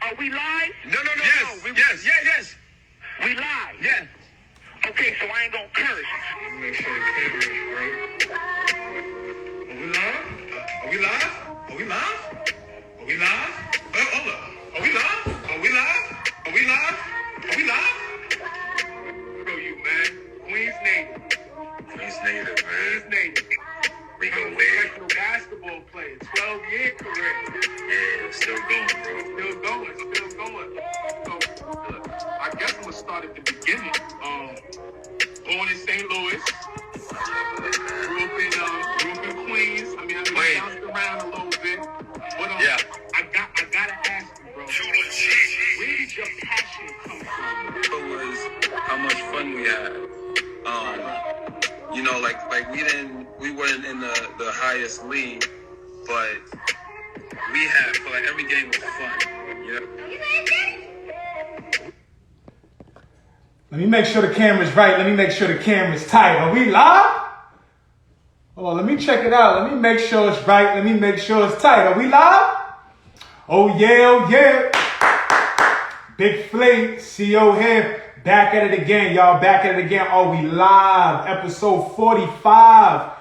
Are we live? No. Yes. Yes. Yes. We live? Yes. Okay, so I ain't gonna curse. Make sure the camera is right. Are we live? Are we live? Are we live? Are we live? Hold up. Are we live? Are we live? Are we live? Are we live? Who you, man? Queens native. Queens native, man. Queens native. We go way. Professional basketball player. 12-year career. Yeah, still going, bro. Still going. So, look, I guess I'm gonna start at the beginning. Born in St. Louis. Grew up in Queens. I mean, I bounced around a little bit. But Yeah. I gotta ask you, bro. Where did your passion come from? It was how much fun we had. You know, like we weren't in the highest league, but we had, feel like every game was fun. You know? Let me make sure the camera's right. Let me make sure the camera's tight. Are we live? Hold on, let me check it out. Let me make sure it's right. Let me make sure it's tight. Are we live? Oh yeah. Big Flea, CO here. Back at it again, y'all. Back at it again. Oh, we live. Episode 45.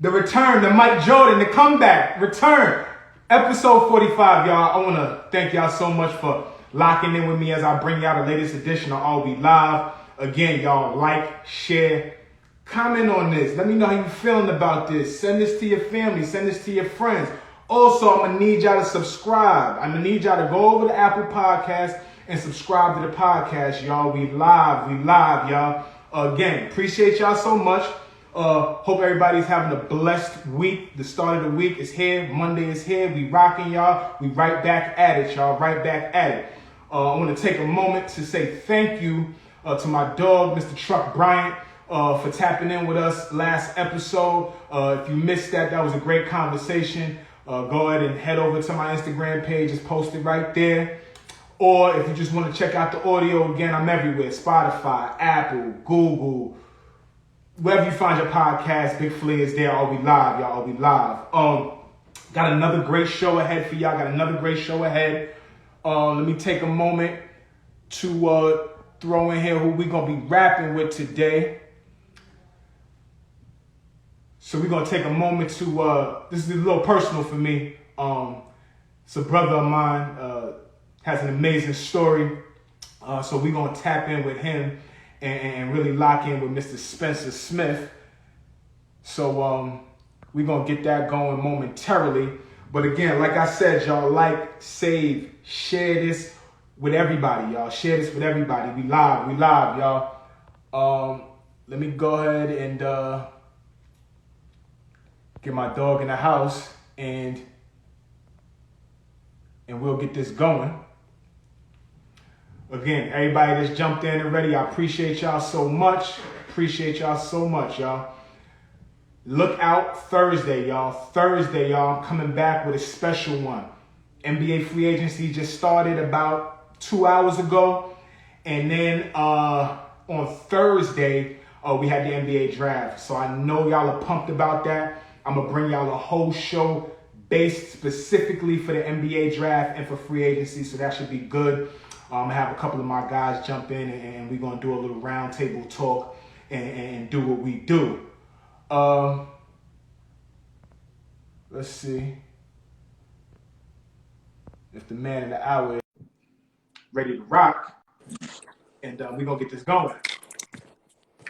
The return, the Mike Jordan, the comeback, return. Episode 45, y'all. I want to thank y'all so much for locking in with me as I bring y'all the latest edition of All We Live. Again, y'all, like, share, comment on this. Let me know how you feeling about this. Send this to your family. Send this to your friends. Also, I'm going to need y'all to subscribe. I'm going to need y'all to go over to Apple Podcasts and subscribe to the podcast, y'all. We live, y'all. Again, appreciate y'all so much. Hope everybody's having a blessed week. The start of the week is here. Monday is here. We rocking, y'all. We right back at it, y'all. Right back at it. I want to take a moment to say thank you to my dog, Mr. Truck Bryant, for tapping in with us last episode. If you missed that, that was a great conversation. Go ahead and head over to my Instagram page. It's posted right there. Or if you just want to check out the audio, again, I'm everywhere. Spotify, Apple, Google, wherever you find your podcast, Big Flea is there. All we live, y'all. All we live. Got another great show ahead for y'all. Let me take a moment to throw in here who we're going to be rapping with today. So we're going to take a moment to, this is a little personal for me. It's a brother of mine, has an amazing story. So we're going to tap in with him and really lock in with Mr. Spencer Smith. So we're going to get that going momentarily. But again, like I said, y'all, like, save, share this with everybody, y'all. Share this with everybody. We live, y'all. Let me go ahead and get my dog in the house and we'll get this going. Again, everybody that's jumped in already, I appreciate y'all so much. Y'all. Look out Thursday, y'all. I'm coming back with a special one. NBA free agency just started about 2 hours ago. And then on Thursday, we had the NBA draft. So I know y'all are pumped about that. I'm going to bring y'all a whole show based specifically for the NBA draft and for free agency. So that should be good. I'm going to have a couple of my guys jump in and we're going to do a little roundtable talk and do what we do. Let's see if the man in the hour is ready to rock. And we're going to get this going.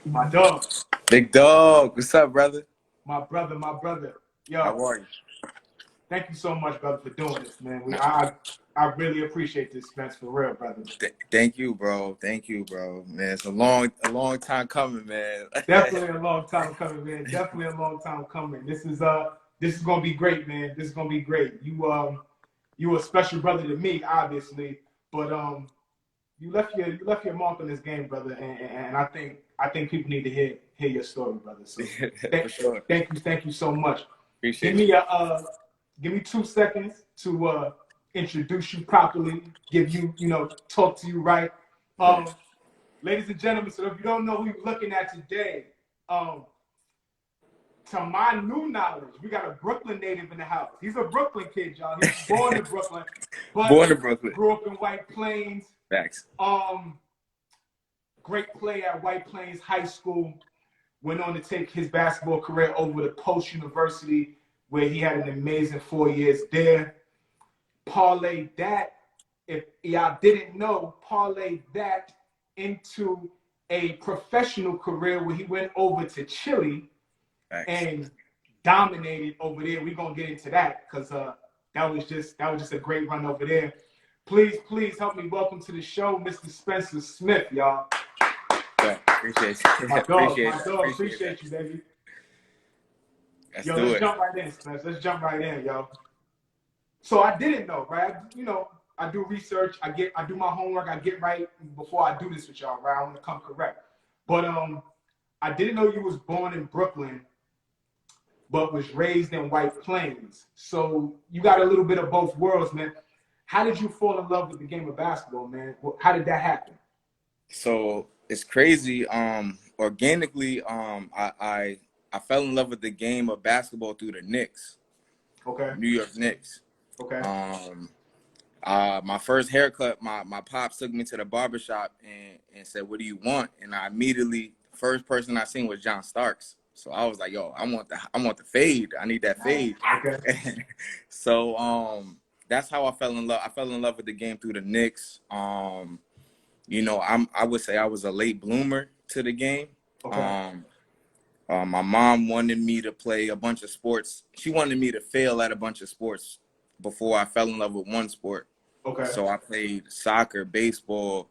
My dog. Big dog. What's up, brother? My brother. Yo. How are you? Thank you so much, brother, for doing this, man. I really appreciate this, Spence, for real, brother. Thank you, bro. Man, it's a long time coming, man. Definitely a long time coming, man. This is gonna be great, man. This is gonna be great. You a special brother to me, obviously, but you left your mark on this game, brother, and I think people need to hear your story, brother. So sure. Thank you so much. Appreciate Give me 2 seconds to introduce you properly, give you, talk to you right. Ladies and gentlemen, so if you don't know who you're looking at today, to my new knowledge, we got a Brooklyn native in the house. He's a Brooklyn kid, y'all. He was born in Brooklyn, but Born in Brooklyn. grew up in White Plains. Facts. Great play at White Plains High School. Went on to take his basketball career over to Post University, where he had an amazing 4 years there. Parlayed that, if y'all didn't know, parlayed that into a professional career where he went over to Chile. Facts. And dominated over there. We're gonna get into that because that was just a great run over there. Please help me welcome to the show, Mr. Spencer Smith, y'all. Yeah, appreciate you. My dog, appreciate you, baby. Let's Yo, do let's it. jump right in, Spencer. Let's jump right in, yo. So I didn't know, right? I do research. I do my homework. I get right before I do this with y'all, right? I want to come correct. But I didn't know you was born in Brooklyn, but was raised in White Plains. So you got a little bit of both worlds, man. How did you fall in love with the game of basketball, man? How did that happen? So it's crazy. Organically, I fell in love with the game of basketball through the Knicks. Okay. New York Knicks. Okay. My first haircut, my pops took me to the barbershop and said, "What do you want?" And I immediately, first person I seen was John Starks. So I was like, "Yo, I want the fade. I need that fade." Okay. So that's how I fell in love. I fell in love with the game through the Knicks. I would say I was a late bloomer to the game. Okay. My mom wanted me to play a bunch of sports. She wanted me to fail at a bunch of sports before I fell in love with one sport. Okay. So I played soccer, baseball,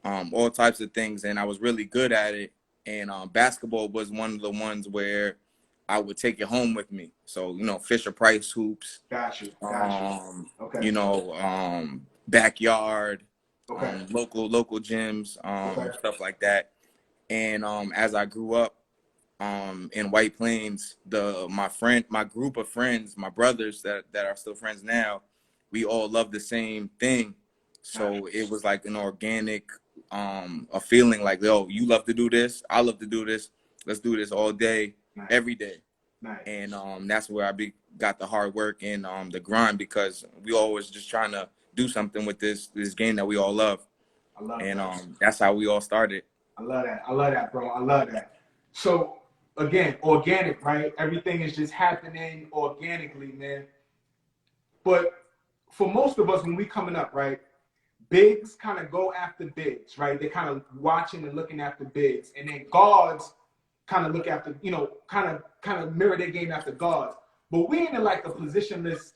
all types of things, and I was really good at it. And basketball was one of the ones where I would take it home with me. So, Fisher Price hoops. Got you. Okay. Backyard, Okay. local gyms, Okay. stuff like that. And as I grew up in White Plains, my group of friends, my brothers that are still friends now, we all love the same thing. So it was like an organic a feeling like, yo, you love to do this, I love to do this, let's do this all day, every day. Nice. And that's where I got the hard work and the grind, because we always just trying to do something with this game that we all love. I love and that. That's how we all started. I love that, bro. I love that. So again, organic, right? Everything is just happening organically, man. But for most of us, when we coming up, right, bigs kind of go after bigs, right? They're kind of watching and looking after bigs, and then guards kind of look after, kind of mirror their game after guards. But we in like a positionless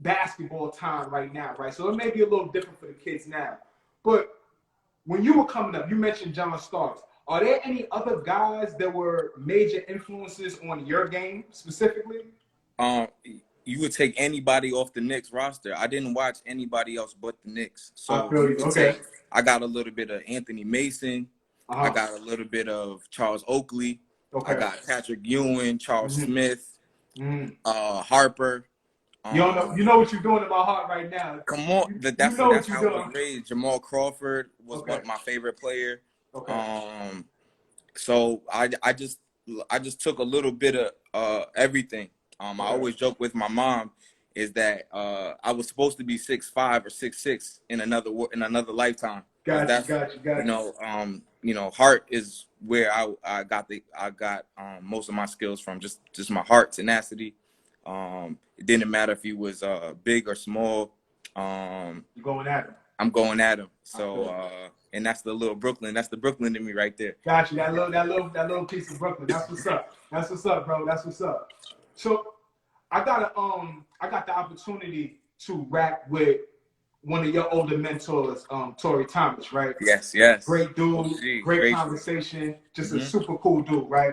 basketball time right now, right? So it may be a little different for the kids now. But when you were coming up, you mentioned John Starks. Are there any other guys that were major influences on your game specifically? You would take anybody off the Knicks roster. I didn't watch anybody else but the Knicks. So I feel you. Okay. I got a little bit of Anthony Mason. Uh-huh. I got a little bit of Charles Oakley. Okay. I got Patrick Ewing, Charles Smith, Harper. You know what you're doing in my heart right now. Come on, that's how I was raised. Jamal Crawford was one of my favorite player. Okay. So I just took a little bit of everything. I always joke with my mom is that I was supposed to be 6'5" or 6'6" in another lifetime. Got you. Heart is where I got most of my skills from. Just my heart, tenacity. It didn't matter if he was big or small. You're going at him. I'm going at him. So and that's the little Brooklyn. That's the Brooklyn in me right there. Got you. That little piece of Brooklyn. That's what's up. That's what's up, bro. That's what's up. So I got the opportunity to rap with one of your older mentors, Tory Thomas, right? Yes. Great dude, great conversation, just a super cool dude, right?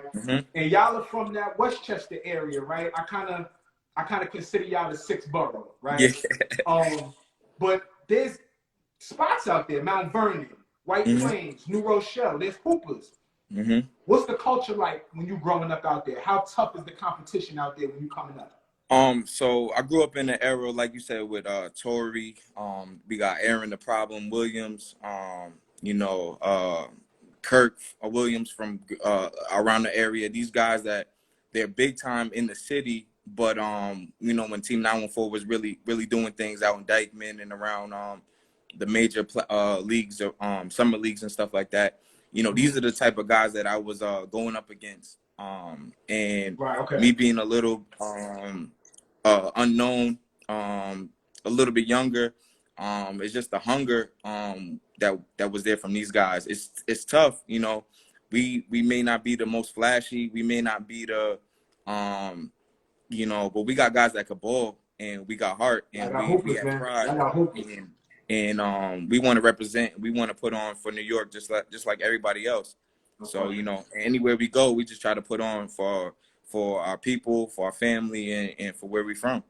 And y'all are from that Weschester area, right? I kind of consider y'all the sixth borough, right? Yeah. But there's spots out there, Mount Vernon, White Plains, New Rochelle. There's hoopers. What's the culture like when you growing up out there? How tough is the competition out there when you coming up? So I grew up in the era, like you said, with Tory. We got Aaron the Problem Williams. Kirk Williams from around the area. These guys that they're big time in the city, but you know, when Team 914 was really doing things out in Dykeman and around the major leagues, summer leagues and stuff like that, you know, these are the type of guys that I was going up against. And Right. Okay. me being a little unknown, a little bit younger, it's just the hunger that was there from these guys. It's tough, you know. We may not be the most flashy, we may not be the you know, but we got guys that could ball, and we got heart, and we have pride, and we want to represent, we want to put on for New York just like everybody else. So, you know, anywhere we go, we just try to put on for our people, for our family, and for where we from.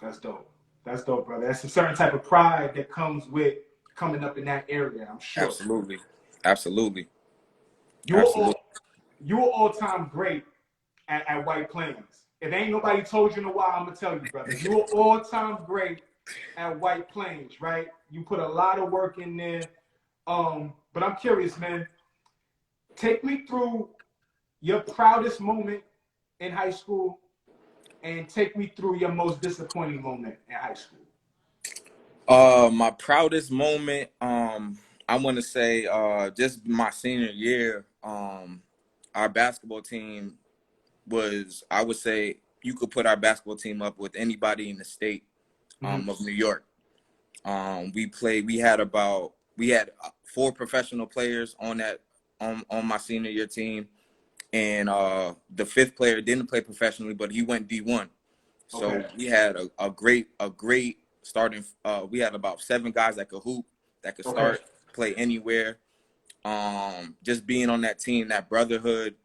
That's dope. That's dope, brother. That's a certain type of pride that comes with coming up in that area, I'm sure. Absolutely. You were all-time great at White Plains. If ain't nobody told you in a while, I'm gonna tell you, brother. You were all-time great at White Plains, right? You put a lot of work in there. But I'm curious, man. Take me through your proudest moment in high school, and take me through your most disappointing moment in high school. My proudest moment, I want to say, just my senior year. Our basketball team was, I would say, you could put our basketball team up with anybody in the state of New York. We had 4 professional players on my senior year team, and the 5th player didn't play professionally, but he went D1. So we had a great starting. We had about 7 guys that could hoop, that could start, play anywhere. Just being on that team, that brotherhood.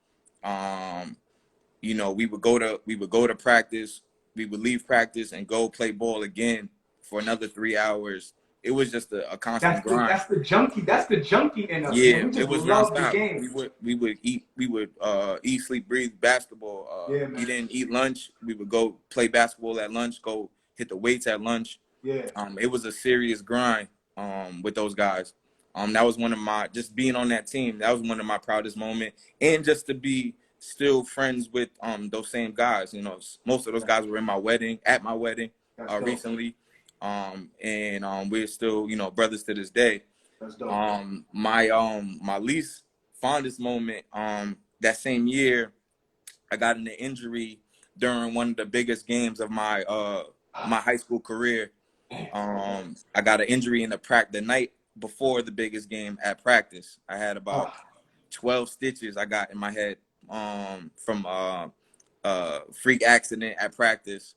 You know, we would go to practice, we would leave practice and go play ball again for another 3 hours. It was just a constant grind. That's the junkie in us. Yeah, man. We just it was love the nonstop. game. We would eat, sleep, breathe basketball. Yeah, We didn't eat lunch. We would go play basketball at lunch, go hit the weights at lunch. Yeah. It was a serious grind with those guys. That was one of my, just being on that team, that was one of my proudest moments. And just to be still friends with those same guys. You know, most of those guys were at my wedding recently. And we're still, you know, brothers to this day. That's dope. My least fondest moment, that same year, I got an injury during one of the biggest games of my my high school career. I got an injury in the night before the biggest game at practice. I had about 12 stitches I got in my head from freak accident at practice.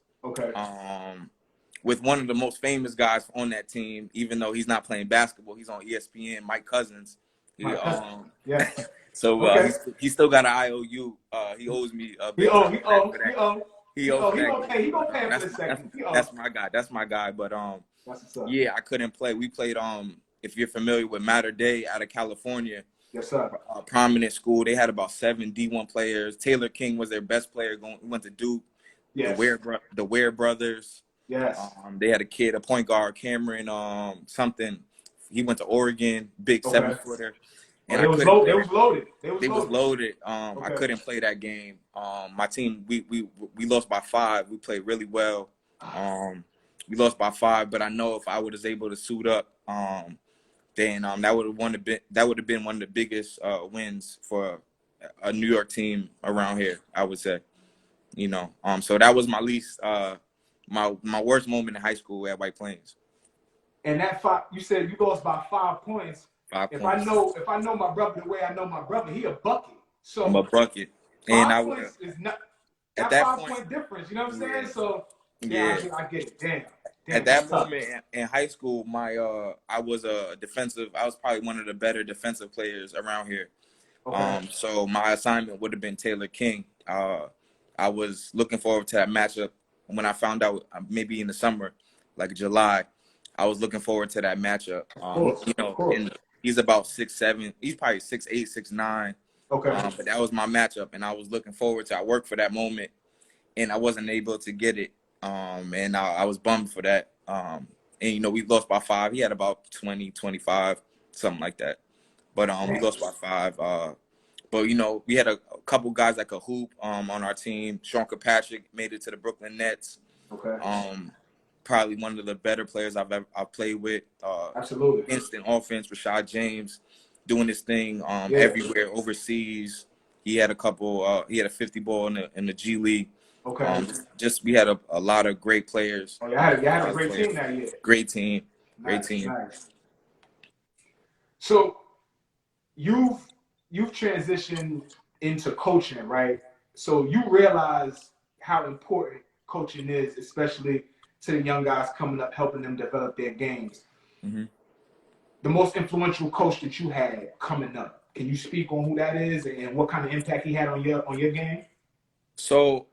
With one of the most famous guys on that team, even though he's not playing basketball, he's on ESPN, Mike Cousins. Yeah. So he still got an IOU. He owes me a big He gonna pay him for a second. That's my guy. But yeah, I couldn't play. We played if you're familiar with Mater Dei out of California. Yes, sir. A prominent school. They had about 7 D1 players. Taylor King was their best player. Went to Duke. Yes. The Ware brothers. Yes. They had a point guard, Cameron something. He went to Oregon, big 7-footer. And They was loaded. They was loaded. I couldn't play that game. My team, we lost by 5. We played really well. We lost by 5, but I know if I was able to suit up, then that would have been one of the biggest wins for a New York team around here, I would say. You know, so that was my least my worst moment in high school at White Plains. And that 5, you said you lost by 5 points. 5 if points. If I know my brother the way I know my brother, he a bucket. So I'm a bucket. And 5 points is not at that 5 point, point difference. You know what I'm saying? So yeah, I get it. Damn. At that moment in high school, I was probably one of the better defensive players around here. So my assignment would have been Taylor King. I was looking forward to that matchup. When I found out, maybe in the summer, like July, I was looking forward to that matchup. You know, and he's about 6'7". He's probably 6'8", 6'9". But that was my matchup, and I was looking forward to. I worked for that moment, and I wasn't able to get it. And I was bummed for that. And you know, we lost by 5. He had about 20, 25, something like that. But we lost by 5. But you know, we had a couple guys that could hoop on our team. Sean Kirkpatrick made it to the Brooklyn Nets. Okay. Probably one of the better players I've played with. Absolutely. Instant offense. Rashad James doing his thing Yeah. everywhere overseas. He had a couple. He had a 50 ball in the G League. Okay. Just we had a lot of great players. Oh, you had a great team that year. Great team. Great Nice, team. nice. So you've transitioned into coaching, right? So you realize how important coaching is, especially to the young guys coming up, helping them develop their games. Mm-hmm. The most influential coach that you had coming up, can you speak on who that is and what kind of impact he had on your game? So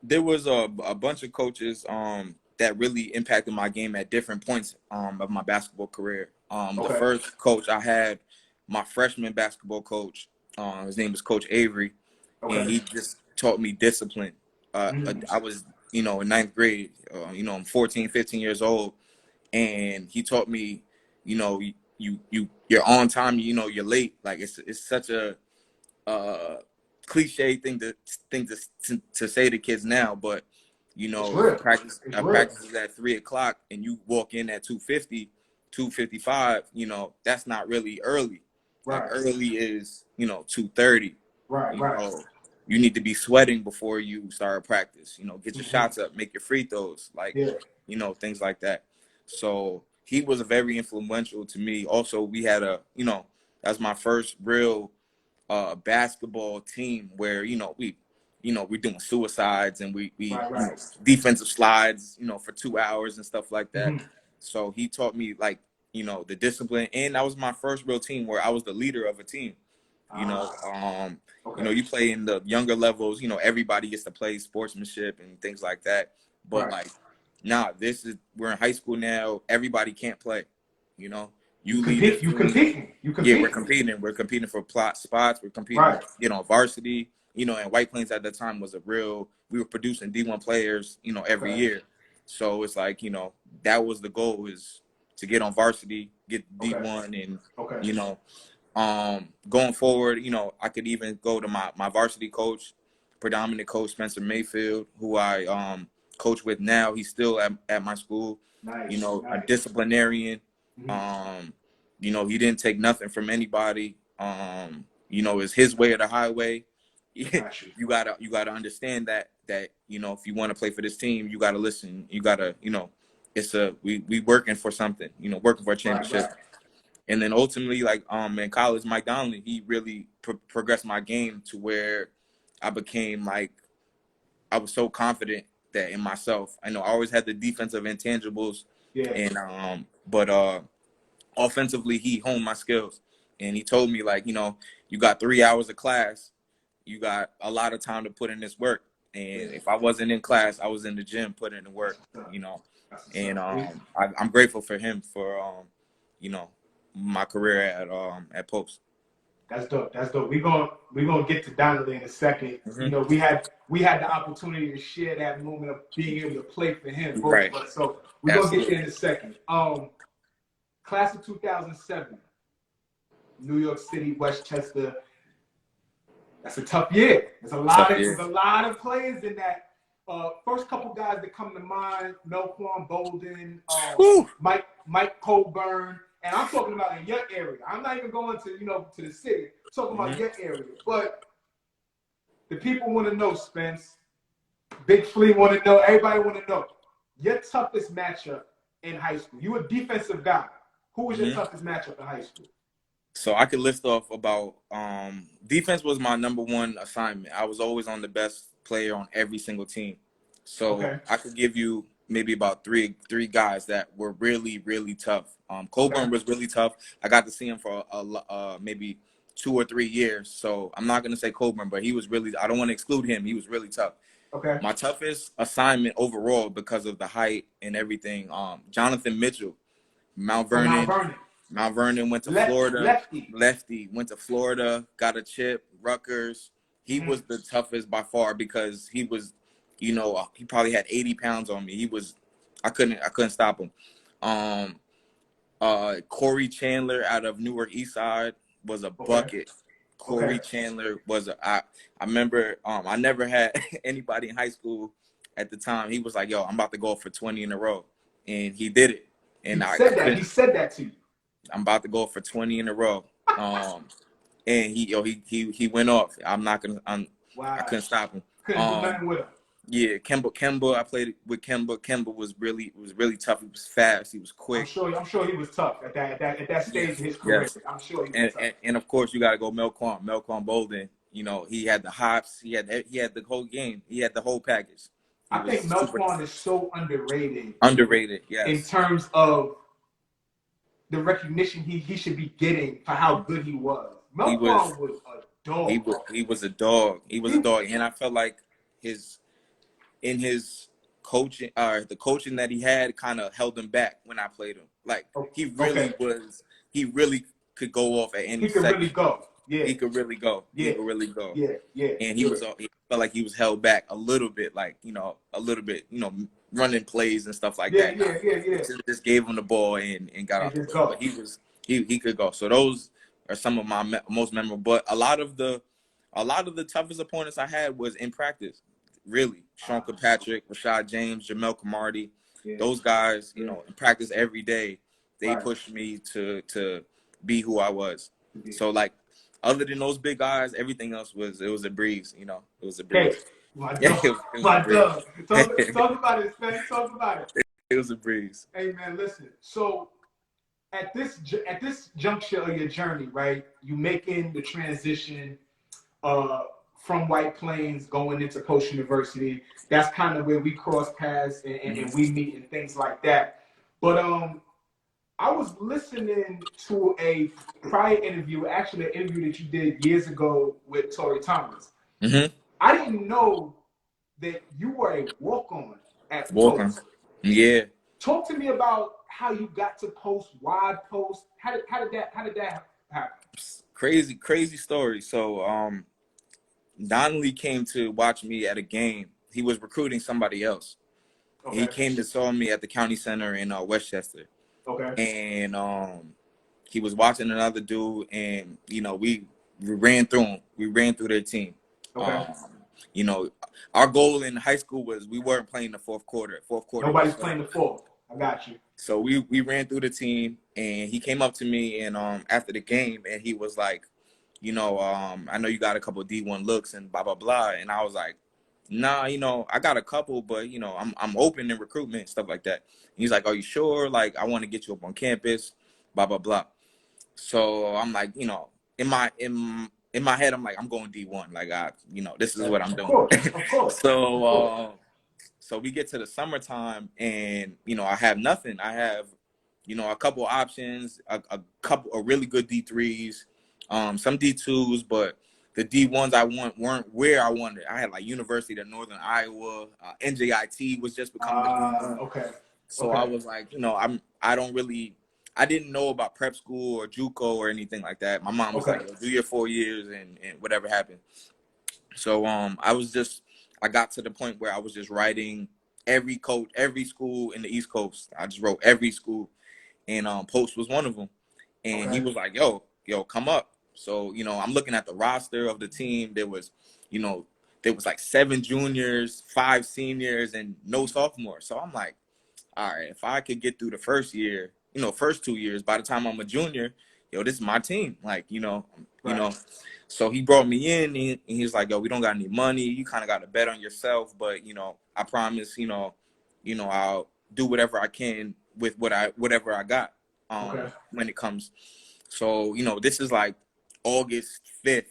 there was a bunch of coaches that really impacted my game at different points of my basketball career. Okay. The first coach I had, my freshman basketball coach, his name was Coach Avery, Okay. and he just taught me discipline. I was, you know, in ninth grade, you know, I'm 14, 15 years old, and he taught me, you know, you're on time, you know, you're late. Like it's such a cliche thing to say to kids now, but you know, if I practice at 3 o'clock and you walk in at 2:50, 2:55, you know, that's not really early. Right. Like early is, you know, 2:30. Right. You know, you need to be sweating before you start practice. You know, get your shots up, make your free throws, like you know, things like that. So he was very influential to me. Also, we had you know, that's my first real basketball team where, you know, we're doing suicides and we you know, defensive slides, you know, for 2 hours and stuff like that. So he taught me, like, you know, the discipline, and that was my first real team where I was the leader of a team. You know, you know, you play in the younger levels, you know, everybody gets to play sportsmanship and things like that. But like, nah, we're in high school now. Everybody can't play, you know. You competing. Yeah, we're competing. We're competing for spots. We're competing, you know, varsity. You know, and White Plains at the time was we were producing D1 players, you know, every year. So it's like, you know, that was the goal, is to get on varsity, get D1, and you know, going forward, you know, I could even go to my varsity coach, predominant coach Spencer Mayfield, who I coach with now. He's still at my school. You know, a disciplinarian. You know, he didn't take nothing from anybody. You know, it's his way or the highway. You gotta understand that you know, if you want to play for this team, you gotta listen. You gotta, you know, we working for something. You know, working for a championship. And then ultimately, like in college, Mike Donnelly, he really progressed my game to where I became, like, I was so confident that in myself. I know I always had the defensive intangibles, and but offensively, he honed my skills, and he told me, like, you know, you got 3 hours of class, you got a lot of time to put in this work. And if I wasn't in class, I was in the gym putting in the work, you know. And I'm grateful for him for you know, my career at Post. That's dope. That's dope. We're gonna get to Donnelly in a second. You know, we had the opportunity to share that moment of being able to play for him. So we're gonna get there in a second. Class of 2007, New York City, Weschester. That's a tough year. There's a lot of players in that. First couple guys that come to mind: Melquan Bolden, Mike Colburn, and I'm talking about in your area. I'm not even going to, you know, to the city. I'm talking about your area. But the people want to know, Spence. Big Flea want to know. Everybody want to know your toughest matchup in high school. You a defensive guy. Who was your toughest matchup in high school? So I could list off about defense was my #1 assignment. I was always on the best player on every single team. So I could give you maybe about three guys that were really, really tough. Colburn was really tough. I got to see him for maybe 2 or 3 years. So I'm not going to say Colburn, but he was really, I don't want to exclude him. He was really tough. My toughest assignment overall, because of the height and everything, Jonathan Mitchell, Mount Vernon went to Florida. Lefty went to Florida, got a chip. Rutgers. He was the toughest by far, because he was, you know, he probably had 80 pounds on me. I couldn't stop him. Corey Chandler out of Newark East Side was a bucket. Corey Chandler was I remember I never had anybody in high school at the time. He was like, yo, I'm about to go for 20 in a row. And he did it. And He said that to you. I'm about to go for 20 in a row. And he went off. I couldn't stop him. Couldn't do nothing with him. Yeah, Kemba, I played with Kemba. Kemba was really tough. He was fast. He was quick. I'm sure he was tough at that stage of his career. Yes. I'm sure he was tough. And of course you got to go Melquan Bolden. You know, he had the hops. He had the whole game. He had the whole package. I think Melquan is so underrated. Underrated, yes. In terms of the recognition he should be getting for how good he was. Melquan was a dog. He was a dog. He was a dog. And I felt like his coaching, the coaching that he had kind of held him back when I played him. Like he really could go off at any second. He could really go. Yeah. He could really go. Yeah. He could really go. Yeah. And he felt like he was held back a little bit, running plays and stuff like that. Yeah. Just gave him the ball and got off the ball. But he could go. So those are some of my most memorable. But a lot of the toughest opponents I had was in practice. Really, Sean Kirkpatrick, Rashad James, Jamel Camardi, those guys, in practice every day, they pushed me to be who I was. So like, other than those big guys, everything else was a breeze. It was a breeze. Hey, my dog. Talk about it, man. Talk about it. It was a breeze. Hey man, listen. So at this juncture of your journey, right? You making the transition from White Plains going into Post University. That's kind of where we cross paths and we meet and things like that. But I was listening to a prior interview, actually an interview that you did years ago with Tory Thomas. Mm-hmm. I didn't know that you were a walk-on at Walk-on. Post. Yeah. Talk to me about how you got to Post, why Post. How did that happen? Crazy story. So Donnelly came to watch me at a game. He was recruiting somebody else. Okay. He came to saw me at the county center in Weschester. Okay. And he was watching another dude, and we ran through him. We ran through their team. Okay. Our goal in high school was we weren't playing the fourth quarter. Nobody's playing the fourth. I got you. So we ran through the team, and he came up to me and after the game, and he was like, I know you got a couple of D1 looks and blah blah blah, and I was like, nah, I got a couple, but I'm open in recruitment and stuff like that. And he's like, are you sure? Like, I want to get you up on campus, blah blah blah. So I'm like, in my head, I'm like, I'm going D1. Like, this is what I'm doing. Of course. So we get to the summertime, and I have nothing. I have a couple options, a couple of really good D3s, some D2s, but the D1s I want weren't where I wanted. I had like University of Northern Iowa, NJIT was just becoming okay. So I was like, I didn't know about prep school or JUCO or anything like that. My mom was like, do your 4 years and whatever happened. So I got to the point where I was just writing every school in the East Coast. I just wrote every school, and Post was one of them. And he was like, yo, come up. So, I'm looking at the roster of the team. There was like 7 juniors, 5 seniors, and no sophomores. So I'm like, all right, if I could get through the first year, first 2 years, by the time I'm a junior, this is my team. Like, So he brought me in, and he's like, yo, we don't got any money. You kind of got to bet on yourself. But, I promise, I'll do whatever I can with whatever I got when it comes. So, this is like August 5th,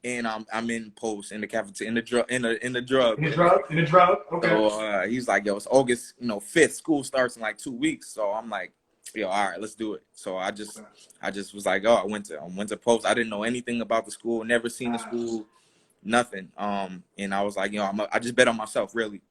and I'm in Post in the cafeteria, in the drug. Okay. So he's like, yo, it's August, 5th. School starts in like 2 weeks. So I'm like, yo, all right, let's do it. So I just was like, oh, I went to Post. I didn't know anything about the school, never seen the school, nothing. And I was like, I just bet on myself, really.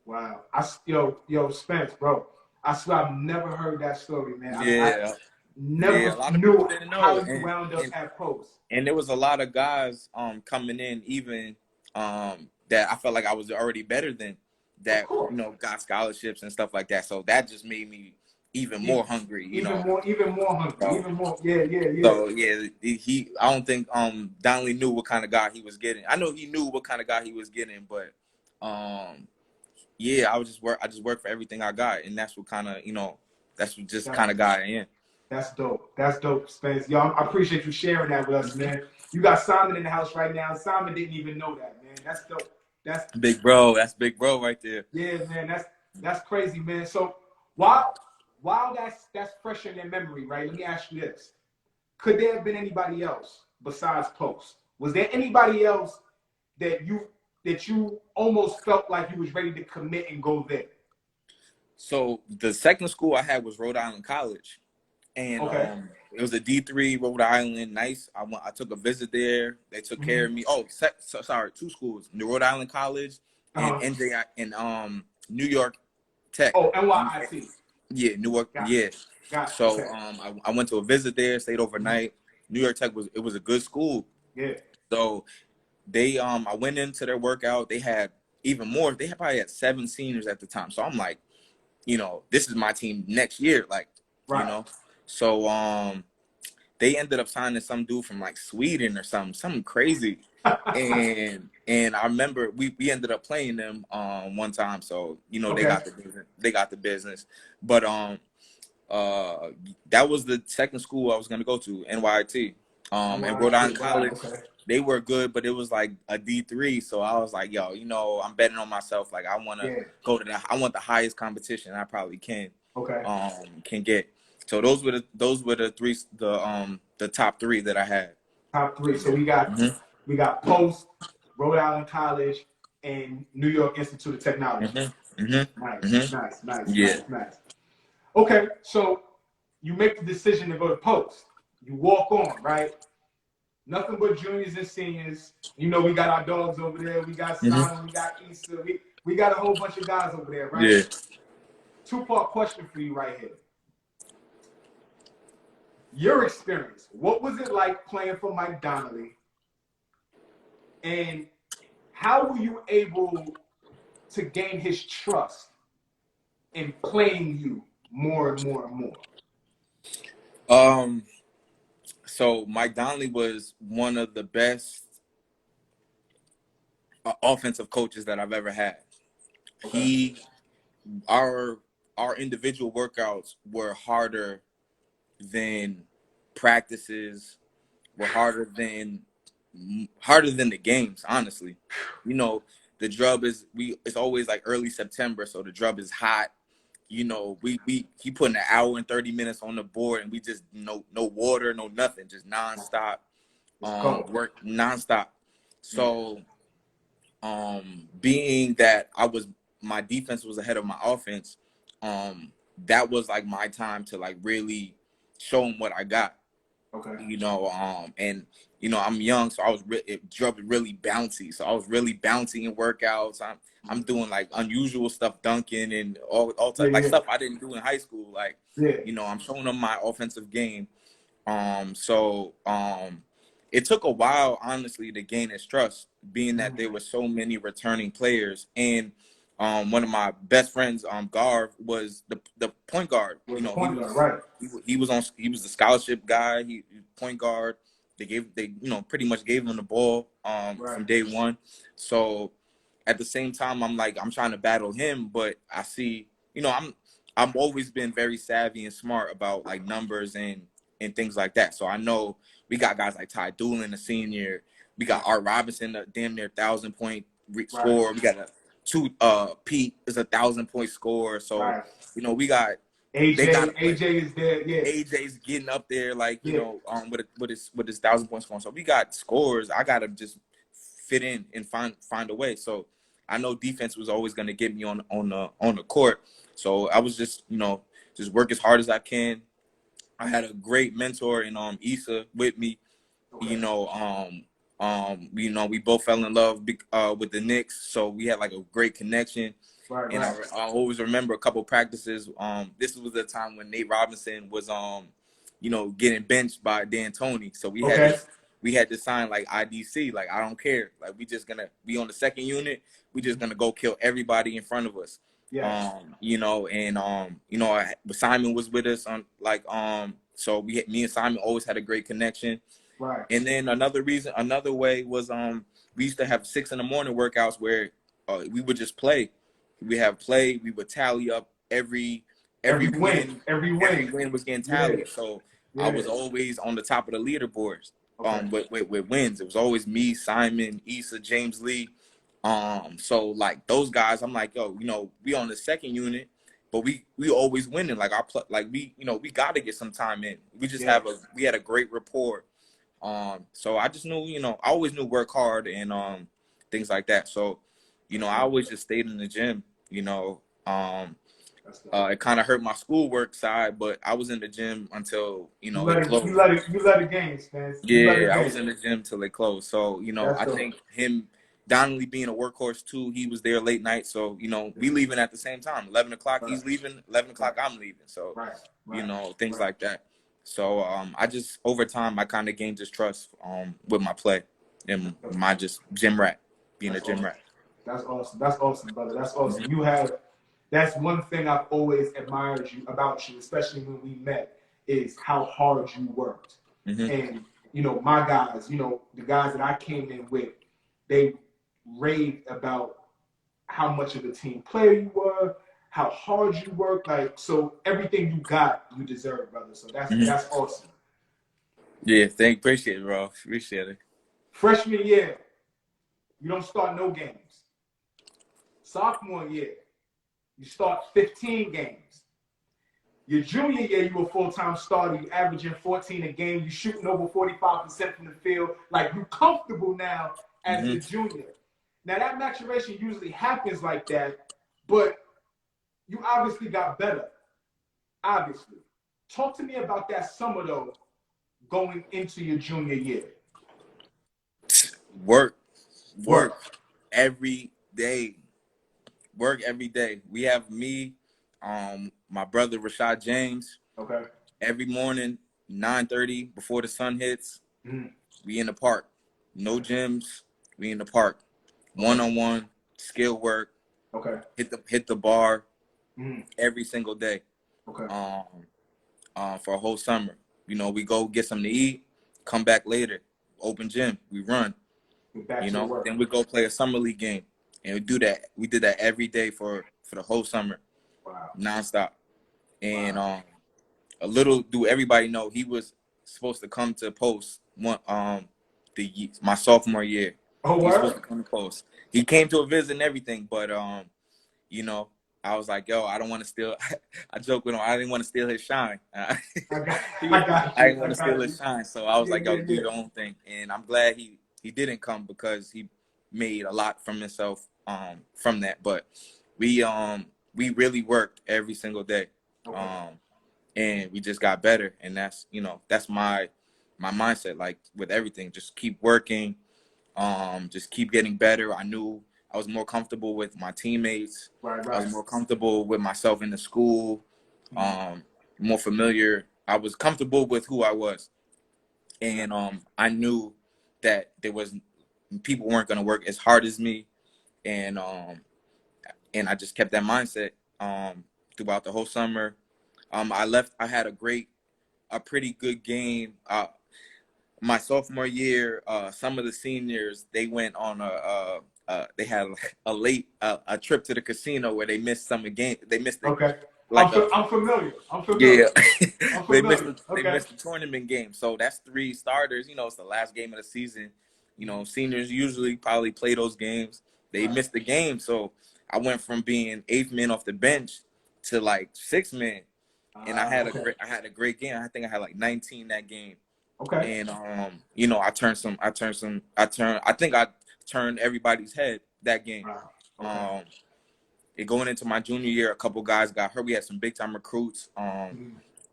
Wow. Yo, Spence, bro. I swear I've never heard that story, man. Yeah. I never knew how you wound up at Post. And there was a lot of guys coming in, even that I felt like I was already better than, that got scholarships and stuff like that. So that just made me even more hungry, you even know. more hungry, So, even more. Yeah. so yeah, I don't think Donnelly knew what kind of guy he was getting. I know he knew what kind of guy he was getting, but yeah, I just work for everything I got, and that's what kind of, you know, that's what just kind of guy I am. That's dope. That's dope, Spence. Yo, I appreciate you sharing that with us, man. You got Simon in the house right now. Simon didn't even know that, man. That's dope. That's Big bro. That's big bro right there. yeah, man. That's crazy, man. So while that's fresh in their memory, right? Let me ask you this: could there have been anybody else besides Post? Was there anybody else that you almost felt like you was ready to commit and go there? So the second school I had was Rhode Island College, and Okay. it was a D3 Rhode Island. Nice. I took a visit there. They took care of me. Oh, sorry, two schools: New Rhode Island College and NJI and New York Tech. Oh, NYIT. Yeah, Newark. Yeah. So okay. I went to a visit there, stayed overnight. New York Tech was a good school. Yeah. So they I went into their workout. They had even more. They probably had 7 seniors at the time. So I'm like, you know, this is my team next year, like, right. You know. So they ended up signing some dude from like Sweden or something crazy. and I remember we ended up playing them one time. So, you know, they got the business. But that was the second school I was gonna go to, NYT. And Rhode Island College, they were good, but it was like a D3. So I was like, yo, you know, I'm betting on myself. Like I want to go to I want the highest competition I probably can get. So those were the top 3 that I had. Top 3. So we got Post, Rhode Island College, and New York Institute of Technology. Nice. Okay, so you make the decision to go to Post. You walk on, right? Nothing but juniors and seniors. You know, we got our dogs over there. We got Simon, we got Issa. We got a whole bunch of guys over there, right? Yeah. 2-part question for you right here. Your experience. What was it like playing for Mike Donnelly? And how were you able to gain his trust in playing you more and more and more? So Mike Donnelly was one of the best offensive coaches that I've ever had. Okay. Our individual workouts were harder than practices, were harder than the games, honestly. You know, the drub it's always like early September, so the drub is hot. You know, he putting an hour and 30 minutes on the board, and we just no water, no nothing, just nonstop work, nonstop. So being that my defense was ahead of my offense, that was like my time to like really show him what I got. Okay. You know, and you know, I'm young, so it dropped really bouncy. So I was really bouncy in workouts. I'm doing like unusual stuff, dunking and all type stuff I didn't do in high school. Like, you know, I'm showing them my offensive game. It took a while, honestly, to gain his trust, being that there were so many returning players. And one of my best friends, Garv, was the point guard. You know, he was the scholarship guy. He point guard. They you know, pretty much gave him the ball from day one. So at the same time, I'm trying to battle him, but I see, you know, I've always been very savvy and smart about like numbers and things like that. So I know we got guys like Ty Doolin, a senior. We got Art Robinson, a damn near 1,000-point scorer. We got Pete is a 1,000-point scorer. So you know, we got AJ is there. Yeah, AJ's getting up there, like you know, with his 1,000-point scoring. So we got scores. I gotta just fit in and find a way. So I know defense was always gonna get me on the court. So I was just, you know, just work as hard as I can. I had a great mentor in Issa with me. You know, we both fell in love with the Knicks, so we had like a great connection. I always remember a couple practices. This was the time when Nate Robinson was you know, getting benched by D'Antoni. So we had to sign like IDC, like I don't care. Like we just gonna be on the second unit, we just gonna go kill everybody in front of us. Yes. You know, and you know, Simon was with us on so me and Simon always had a great connection. Right. And then another way was we used to have 6 in the morning workouts where we would just play. We would tally up every win. Every Every win. win was getting Yeah. tallied. So I Yeah. was always on the top of the leaderboards Okay. with wins. It was always me, Simon, Issa, James Lee. So like those guys, I'm like, yo, you know, we on the second unit, but we always winning. Like we, you know, we got to get some time in. We just we had a great rapport. So I just knew, you know, I always knew work hard and things like that. So, you know, I always just stayed in the gym, you know. It kind of hurt my schoolwork side, but I was in the gym until, you know, it closed. You let it games, man. Yeah, I was in the gym till it closed. So, you know, That's I think him, Donnelly being a workhorse too, he was there late night. So, you know, we leaving at the same time. 11 o'clock, he's leaving. 11 o'clock, I'm leaving. So, you know, things like that. So, I just, over time, I kind of gained his trust with my play and my just gym rat, being a gym rat. That's awesome. That's awesome, brother. That's awesome. You have, that's one thing I've always admired about you, especially when we met, is how hard you worked. And, you know, my guys, you know, the guys that I came in with, they raved about how much of a team player you were, how hard you worked. Like, so everything you got, you deserve, brother. So that's awesome. Yeah, appreciate it, bro. Appreciate it. Freshman year, you don't start no games. Sophomore year, you start 15 games. Your junior year, you were full-time starter. You averaging 14 a game. You shooting over 45% from the field. Like, you're comfortable now as a junior. Now, that maturation usually happens like that, but you obviously got better. Obviously. Talk to me about that summer, though, going into your junior year. Work every day. Work every day. We have me, my brother Rashad James. Okay. Every morning, 9:30 before the sun hits, we in the park. No gyms, we in the park. One-on-one, skill work. Okay. Hit the bar every single day. Okay. For a whole summer. You know, we go get something to eat, come back later, open gym, we run. You know, then we go play a summer league game. And we do that. We did that every day for the whole summer. Wow. Nonstop. And a little do everybody know he was supposed to come to Post my sophomore year. Oh, he was supposed to come to Post. He came to a visit and everything, but you know, I was like, yo, I don't want to steal. I joke with him. I didn't want to steal his shine. I didn't want to steal his shine. So I was like, yo, do your own thing. And I'm glad he didn't come because he made a lot from himself from that. But we really worked every single day. And we just got better. And that's, you know, that's my mindset. Like with everything, just keep working, just keep getting better. I knew I was more comfortable with my teammates. I was more comfortable with myself in the school, more familiar. I was comfortable with who I was. And I knew that people weren't going to work as hard as me. And I just kept that mindset throughout the whole summer. I had a pretty good game. My sophomore year, some of the seniors, they went on they had a trip to the casino where they missed some game. They missed it. Okay. Like I'm familiar. Yeah. They missed the tournament game. So that's 3 starters. You know, it's the last game of the season. You know, seniors usually probably play those games. They missed the game. So I went from being 8th man off the bench to like 6th man. And I had a great game. I think I had like 19 that game. Okay. And you know, I think I turned everybody's head that game. Wow. Okay. Going into my junior year, a couple guys got hurt. We had some big time recruits.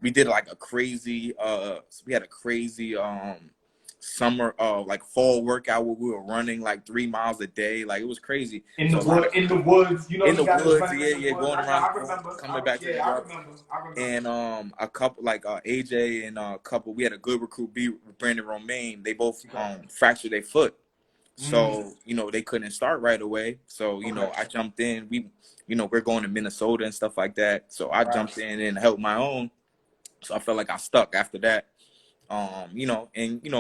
We did like a crazy summer like fall workout where we were running like 3 miles a day. Like it was crazy. In the woods, you know, in the woods, going around, coming back to the yard. And a couple like AJ and a couple, we had a good recruit, Brandon Romaine. They both fractured their foot. So, you know, they couldn't start right away. So, you know, I jumped in. We're going to Minnesota and stuff like that. So I jumped in and helped my own. So I felt like I stuck after that.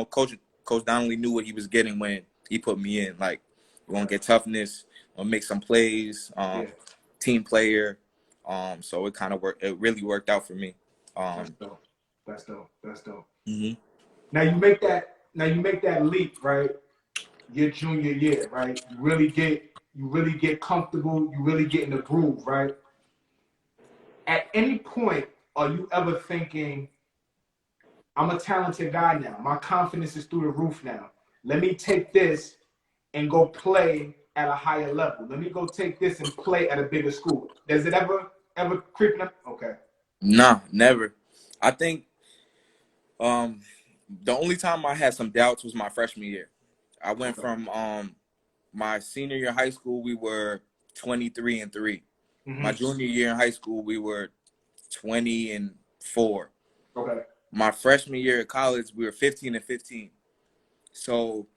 Coach Donnelly knew what he was getting when he put me in. Like, we're gonna get toughness, we'll make some plays, team player. So it kind of worked. It really worked out for me. That's dope. That's dope. That's dope. Mm-hmm. Now you make that leap, right? Your junior year, right? You really get comfortable. You really get in the groove, right? At any point, are you ever thinking, I'm a talented guy now. My confidence is through the roof now. Let me take this and go play at a higher level. Let me go take this and play at a bigger school. Does it ever creep up? Okay. Nah, never. I think the only time I had some doubts was my freshman year. I went from my senior year in high school, we were 23-3. My junior year in high school, we were 20-4. Okay. My freshman year at college, we were 15-15. So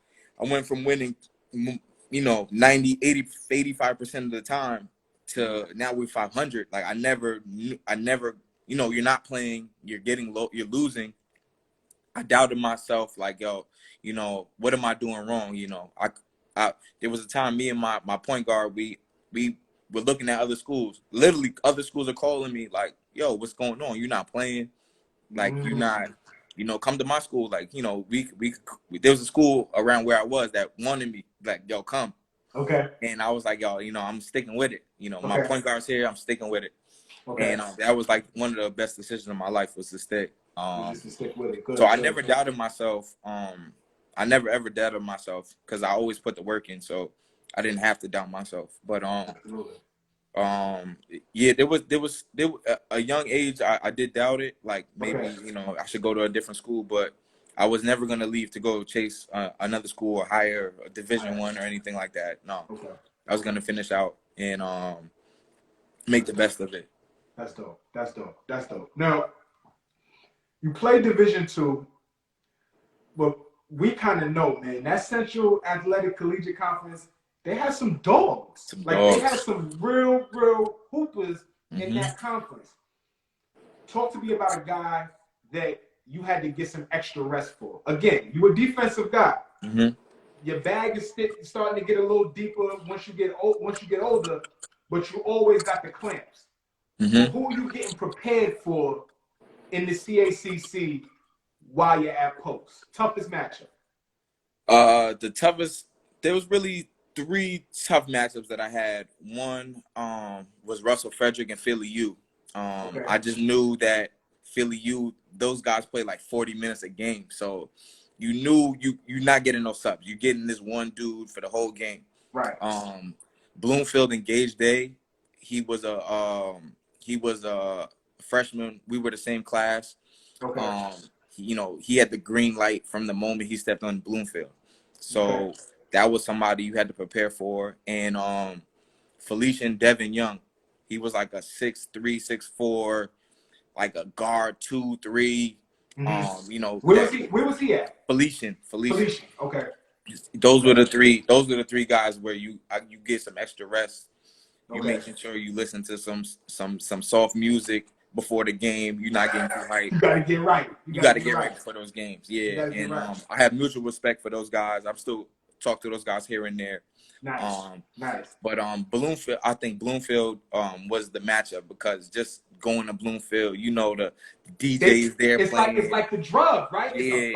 I went from winning, 90, 80, 85% of the time to now we're 500. Like I never, you're not playing, you're getting low, you're losing. I doubted myself, like, yo, what am I doing wrong? There was a time me and my point guard, we were looking at other schools. Literally, other schools are calling me like, yo, what's going on? You're not playing. Like, you're not, come to my school. Like, there was a school around where I was that wanted me, like, yo, come. Okay. And I was like, yo, I'm sticking with it. My point guard's here. I'm sticking with it. Okay. And that was like one of the best decisions of my life was to stick. Just to stick with it. Good, so I never doubted myself. I never ever doubted myself because I always put the work in. So I didn't have to doubt myself. But there was a young age I did doubt it. Like maybe I should go to a different school, but I was never gonna leave to go chase another school or higher, a Division I or anything like that. No, I was gonna finish out and make the best of it. That's dope. That's dope. That's dope. Now, you play Division II, but we kind of know, man, that Central Athletic Collegiate Conference, they had some dogs. They had some real hoopers in that conference. Talk to me about a guy that you had to get some extra rest for. Again, you a defensive guy. Your bag is starting to get a little deeper once you get older, but you always got the clamps. So who are you getting prepared for in the CACC while you're at post? Toughest matchup? The toughest, there was really 3 tough matchups that I had. One was Russell Frederick and Philly U. I just knew that Philly U, those guys play like 40 minutes a game. So you knew you're not getting no subs. You're getting this one dude for the whole game. Right. Bloomfield and Gage Day, he was a freshman. We were the same class. Okay. He had the green light from the moment he stepped on Bloomfield. So that was somebody you had to prepare for. And Felician Devin Young, he was like a 6'3", 6'4", like a guard 2-3. Where was he at? Felician. Okay. Those were the 3. Those were the 3 guys where you get some extra rest. You're making sure you listen to some soft music before the game. You're not getting too hyped. You gotta get right. You gotta get right for those games. Yeah. And I have mutual respect for those guys. I'm still talk to those guys here and there. Nice. Nice. But Bloomfield, I think Bloomfield was the matchup because just going to Bloomfield, the DJs there playing. It's like the drug, right? The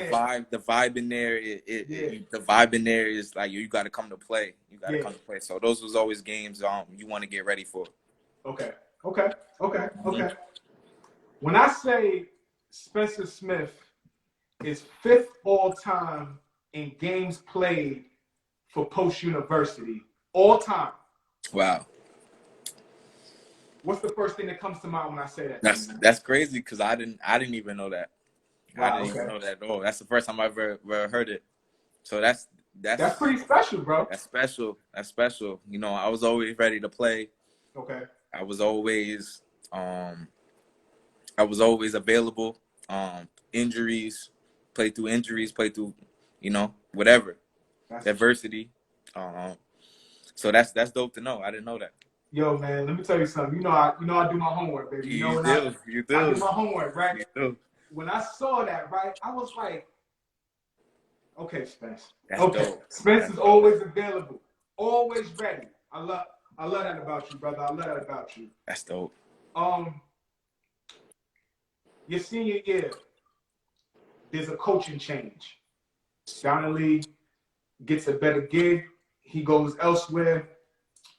vibe in there, the vibe in there is like you got to come to play. You got to come to play. So those was always games you want to get ready for. Okay. When I say Spencer Smith is 5th all time in games played for Post University, all time. Wow. What's the first thing that comes to mind when I say that? That's crazy because I didn't even know that. Wow, I didn't even know that at all. That's the first time I've ever heard it. So that's pretty special, bro. That's special. I was always ready to play. Okay. I was always available. Injuries, played through you know, whatever. That's Diversity. So that's dope to know. I didn't know that. Yo, man, let me tell you something. I do my homework, baby. You know, when I do my homework, right? You do. When I saw that, right, I was like, okay, Spence. That's Okay, dope. Spence is always available, always ready. I love that about you, brother. I love that about you. That's dope. Your senior year, there's a coaching change. Donnelly gets a better gig. He goes elsewhere.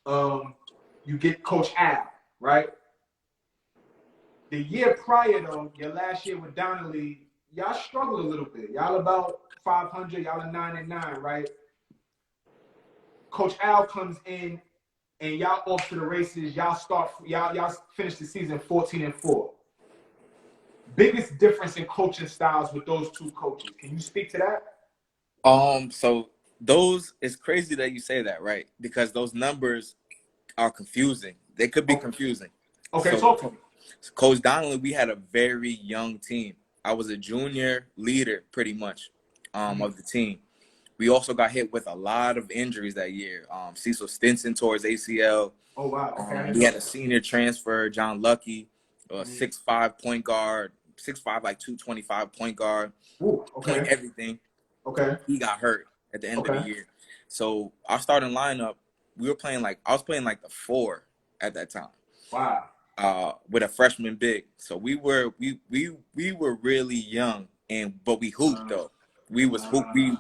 You get Coach Al, right? The year prior, though, your last year with Donnelly, y'all struggled a little bit. Y'all about 500. Y'all are 9-9, right? Coach Al comes in, and y'all off to the races. Y'all finish the season 14-4. Biggest difference in coaching styles with those two coaches. Can you speak to that? So those, it's crazy that you say that, right? Because those numbers are confusing. They could be confusing. Okay, so, talk to me. Coach Donnelly, we had a very young team. I was a junior leader, pretty much, of the team. We also got hit with a lot of injuries that year. Cecil Stinson tore his ACL. Oh, wow. Okay. We had a senior transfer, John Lucky, 6'5" point guard, 6'5", like 225 point guard. Ooh, okay. Point everything. Okay. He got hurt at the end of the year. So our starting lineup, I was playing like the 4 at that time. Wow. With a freshman big. So we were really young, but we hooped though. We was hoop. We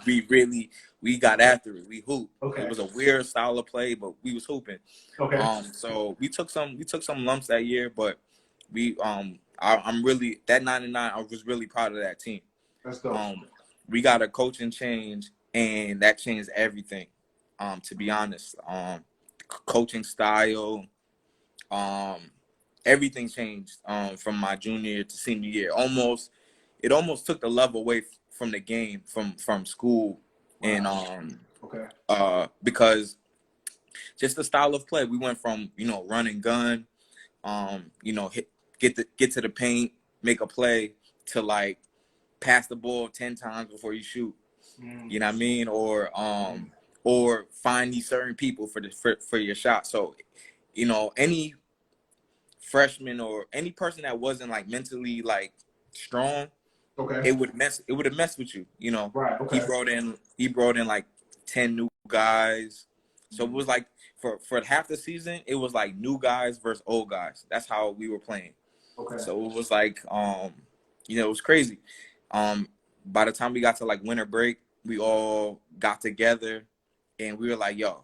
got after it. We hooped. Okay. It was a weird style of play, but we was hooping. Okay. So we took some lumps that year, but I'm really, that 9-9. I was really proud of that team. Let's go. We got a coaching change, and that changed everything. To be honest, coaching style, everything changed from my junior year to senior year. It almost took the love away from the game, from school. Wow. And because just the style of play, we went from, run and gun, get to the paint, make a play, to like pass the ball 10 times before you shoot. You know what I mean? Or find these certain people for your shot. So, any freshman or any person that wasn't like mentally like strong, it would have messed with you. Right. Okay. He brought in like 10 new guys. So it was like for half the season, it was like new guys versus old guys. That's how we were playing. Okay. So it was like it was crazy. By the time we got to like winter break, we all got together and we were like, yo,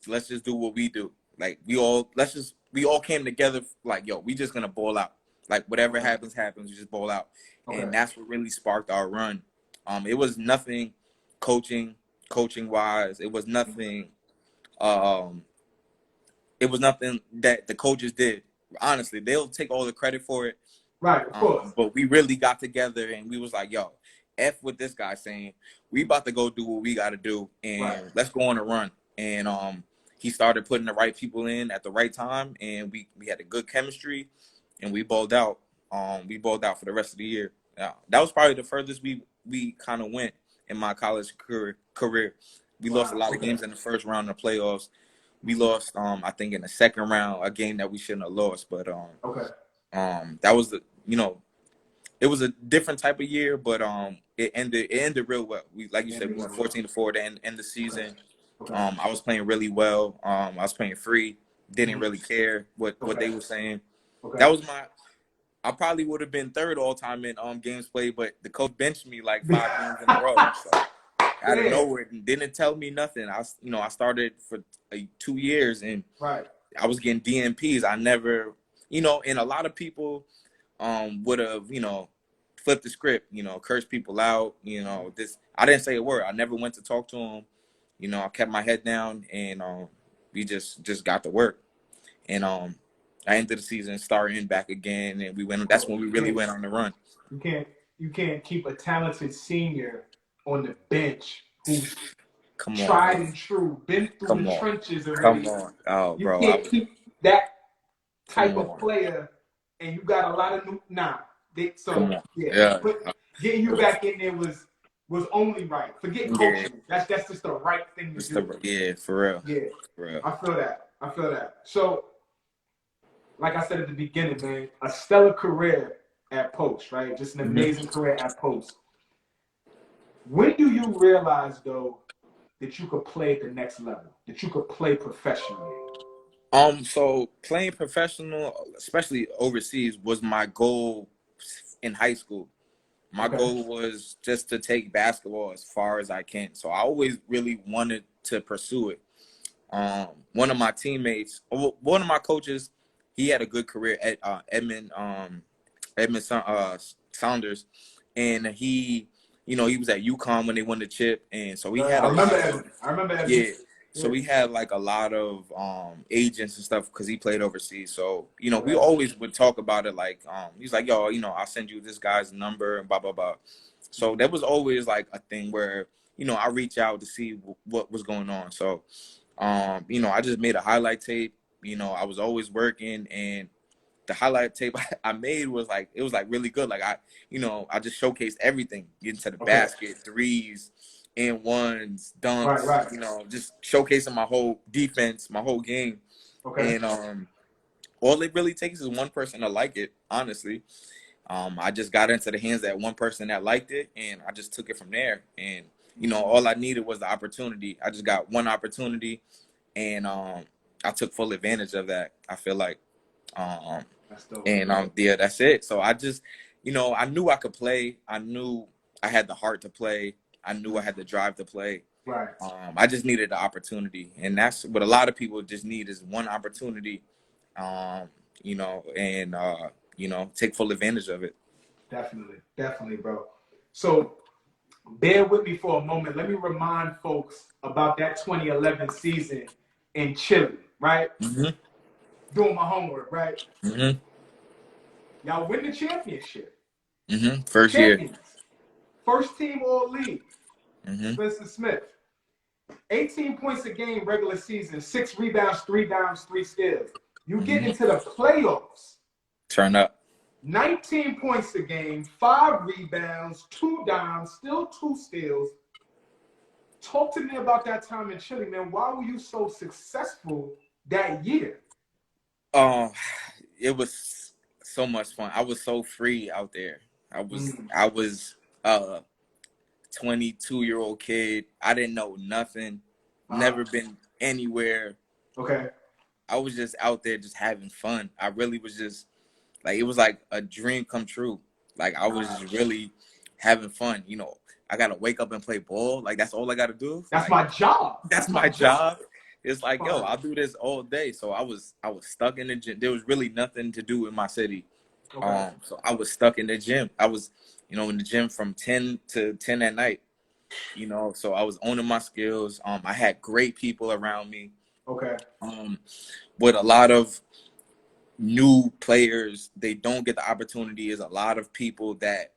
let's just do what we do. Like we all came together like, yo, we just gonna ball out. Like whatever happens, we just ball out. Okay. And that's what really sparked our run. It was nothing coaching wise. It was nothing that the coaches did. Honestly, they'll take all the credit for it. Right, of course. But we really got together and we was like, yo, F what this guy saying. We about to go do what we got to do, and let's go on a run. And he started putting the right people in at the right time, and we had a good chemistry, and we balled out. We balled out for the rest of the year. That was probably the furthest we kind of went in my college career. We lost a lot of games in the first round of the playoffs. We lost, I think, in the second round, a game that we shouldn't have lost. But that was it was a different type of year, but it ended real well. We, like you said, we went 14-4 to end the season. I was playing really well. I was playing free. Didn't really care what they were saying. That was I probably would have been third all time in games played, but the coach benched me like 5 games in a row. So out of nowhere, didn't tell me nothing. I started for 2 years and I was getting DNPs. I never, and a lot of people would have, flipped the script, cursed people out, I didn't say a word. I never went to talk to them. I kept my head down and we just got to work. And I ended the season starting back again, and we went. That's when we really went on the run. You can't keep a talented senior on the bench who's Come on, tried and true, been through the trenches already. Come on, oh, you bro, can't keep that type of player, and you got a lot of new. Getting you back in there was was only right. Forget Yeah. coaching. That's just the right thing to do. Yeah, for real. Yeah, For real. I feel that. I feel that. So, like I said at the beginning, man, a stellar career at Post, right? Just an amazing career at Post. When do you realize, though, that you could play at the next level, that you could play professionally? So playing professional, especially overseas, was my goal in high school. My goal was just to take basketball as far as I can. So I always really wanted to pursue it. One of my teammates, one of my coaches, he had a good career at Edmund Saunders, and he was at UConn when they won the chip, and so he had I a lot remember of Evan. I remember Evan. yeah. So we had like a lot of agents and stuff because he played overseas. So we always would talk about it. Like he's like, yo, I'll send you this guy's number and blah blah blah. So that was always like a thing where I reach out to see what was going on. So I just made a highlight tape. I was always working, and the highlight tape I made was like, it was like really good. Like I just showcased everything, getting to the basket, threes, and ones, dunks, just showcasing my whole defense, my whole game. And all it really takes is one person to like it, honestly. I just got into the hands of that one person that liked it, and I just took it from there. And all I needed was the opportunity. I just got one opportunity, and I took full advantage of that. I feel like, That's dope. and yeah, that's it. So I just, I knew I could play. I knew I had the heart to play. I knew I had the drive to play. Right. I just needed the opportunity, and that's what a lot of people just need is one opportunity. And take full advantage of it. Definitely, bro. So bear with me for a moment. Let me remind folks about that 2011 season in Chile, right? Doing my homework, right? Y'all win the championship. First year. First team all league. Spencer Smith. 18 points a game regular season, 6 rebounds, 3 dimes, 3 steals. You get into the playoffs. Turn up. 19 points a game, 5 rebounds, 2 dimes, still 2 steals. Talk to me about that time in Chile, man. Why were you so successful that year? It was so much fun. I was so free out there. I was a 22-year-old kid. I didn't know nothing. Never been anywhere. I was just out there just having fun. I really was just like, it was like a dream come true. Like I was just really having fun. I gotta wake up and play ball. Like that's all I gotta do. That's like, my job. That's my job. It's like, yo, I'll do this all day. So I was stuck in the gym. There was really nothing to do in my city. So I was stuck in the gym. I was, in the gym from 10 to 10 at night. So I was owning my skills. I had great people around me. With a lot of new players, they don't get the opportunity. Is a lot of people that,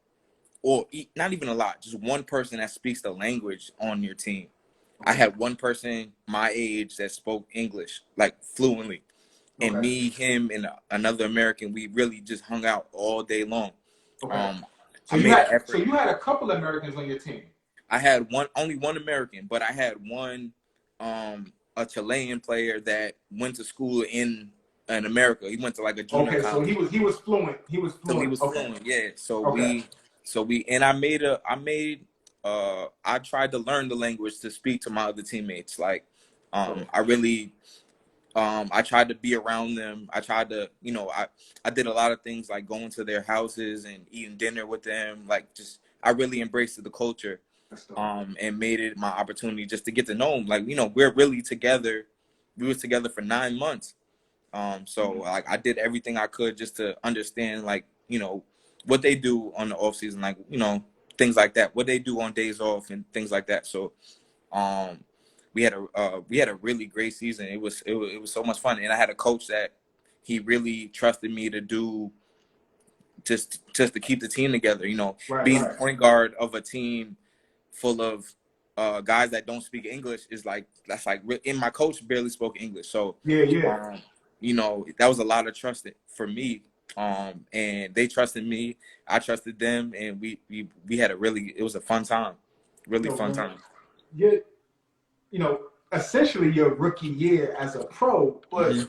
or not even a lot, just one person that speaks the language on your team. I had one person my age that spoke English like fluently, and me, him, and another American. We really just hung out all day long. So you had a couple of Americans on your team. I had only one American, but I had one a Chilean player that went to school in America. He went to like a junior college. So he was fluent. He was fluent. So he was fluent. Yeah. So we and I tried to learn the language to speak to my other teammates. Like I really I tried to be around them. I tried to, I did a lot of things like going to their houses and eating dinner with them. Like just I really embraced the culture. And made it my opportunity just to get to know them. Like, we're really together. We were together for 9 months. So like I did everything I could just to understand, like, what they do on the off season, like, things like that, what they do on days off and things like that. So, we had a really great season. It was so much fun. And I had a coach that he really trusted me to do just to keep the team together, being the point guard of a team full of guys that don't speak English is like, that's like, and my coach barely spoke English. So, that was a lot of trust for me. And they trusted me, I trusted them, and we had it was a fun time. Really you know, fun time. you're, you know, essentially your rookie year as a pro, but Hmm.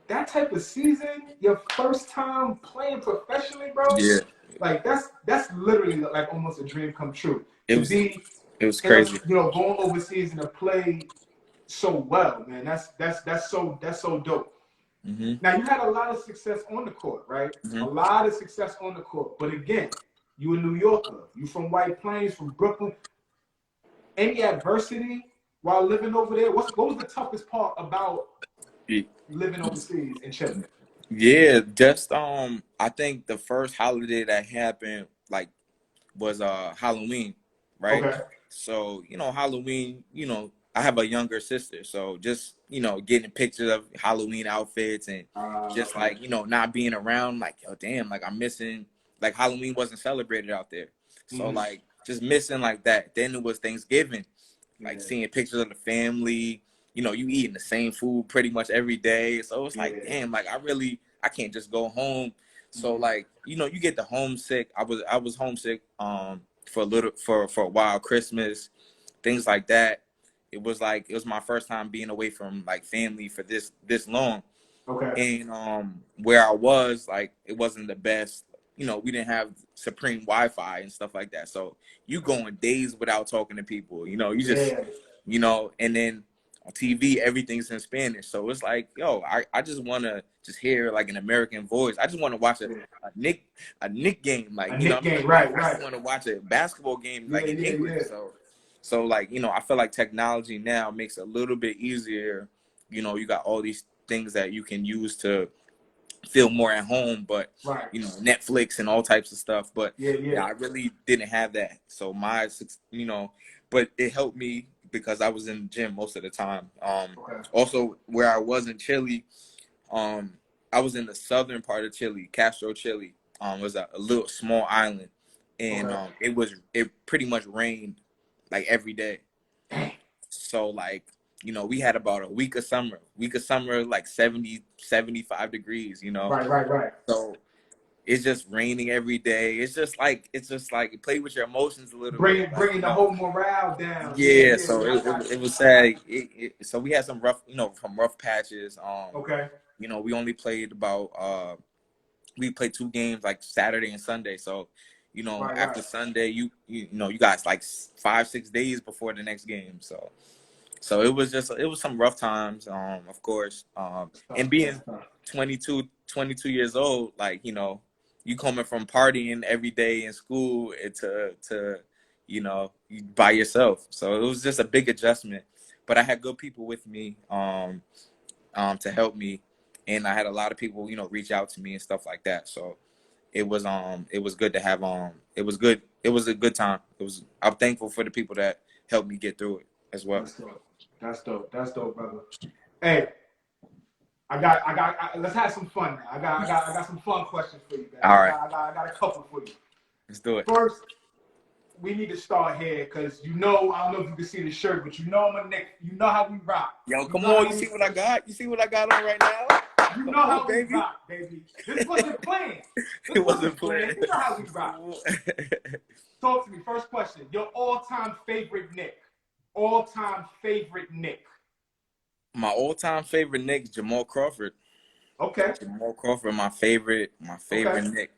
that type of season, your first time playing professionally, bro, Yeah, like that's literally like almost a dream come true. it To was be in a, crazy. you know, going overseas and to play so well, man. That's so dope. Hmm. Now you had a lot of success on the court, right? A Hmm. lot of success on the court. But again, you a New Yorker. You from White Plains, from Brooklyn. Any adversity while living over there? What was the toughest part about living overseas in Chile? Yeah, just I think the first holiday that happened like was Halloween, right? Okay. So, Halloween, I have a younger sister, so just, getting pictures of Halloween outfits and just Okay. like, not being around, like, yo, damn, like I'm missing, like Halloween wasn't celebrated out there. So Mm-hmm. like just missing like that. Then it was Thanksgiving, like Yeah. seeing pictures of the family, you eating the same food pretty much every day. So it's like, Yeah. damn, like I can't just go home. So Mm-hmm. like, you get the homesick. I was homesick for a while, Christmas, things like that. It was my first time being away from like family for this long. Okay. And where I was, like, it wasn't the best. We didn't have supreme Wi-Fi and stuff like that. So you going days without talking to people. You just, Yeah. and then on TV everything's in Spanish. So it's like, yo, I just want to just hear like an American voice. I just want to watch Yeah. a Nick game, like, A what Nick I mean? game, Like, right, I just right. want to watch a basketball game Yeah, like in yeah, English. yeah. So like, I feel like technology now makes it a little bit easier. You got all these things that you can use to feel more at home, but Right. Netflix and all types of stuff. But Yeah, yeah. yeah, I really didn't have that. So but it helped me because I was in the gym most of the time. Okay. Also where I was in Chile, um, I was in the southern part of Chile, Castro, Chile. It was a little small island, and Okay. it pretty much rained like every day. So like, we had about a week of summer, like 70, 75 degrees, Right, right, right. So it's just raining every day. It's just like you play with your emotions a little bit. Like, Bringing the whole morale down. Yeah, yeah, yeah, so yeah. I got it you. was sad. So we had some rough, some rough patches. Okay. We only played we played 2 games like Saturday and Sunday. So, Right, right. after Sunday, you guys like 5, 6 days before the next game. So it was some rough times, of course. That's tough. And being That's tough. 22 years old, like, you coming from partying every day in school to you by yourself. So it was just a big adjustment. But I had good people with me to help me, and I had a lot of people, reach out to me and stuff like that. So it was good to have it was good. It was a good time. I'm thankful for the people that helped me get through it as well. That's dope. That's dope. That's dope, brother. Hey, let's have some fun now. I got some fun questions for you, man. All right, I got a couple for you. let's do it. First, we need to start here because I don't know if you can see the shirt, but I'm a Nick. You know how we rock. Yo, come on. You see what I got? You see what I got on right now? You Come know on, how baby. we rock, baby. This wasn't planned. It wasn't planned. You know how we rock. Talk to me. First question. Your all-time favorite Nick. All-time favorite Nick. My all-time favorite Nick, Jamal Crawford. Okay. Jamal Crawford, my favorite Okay. Nick.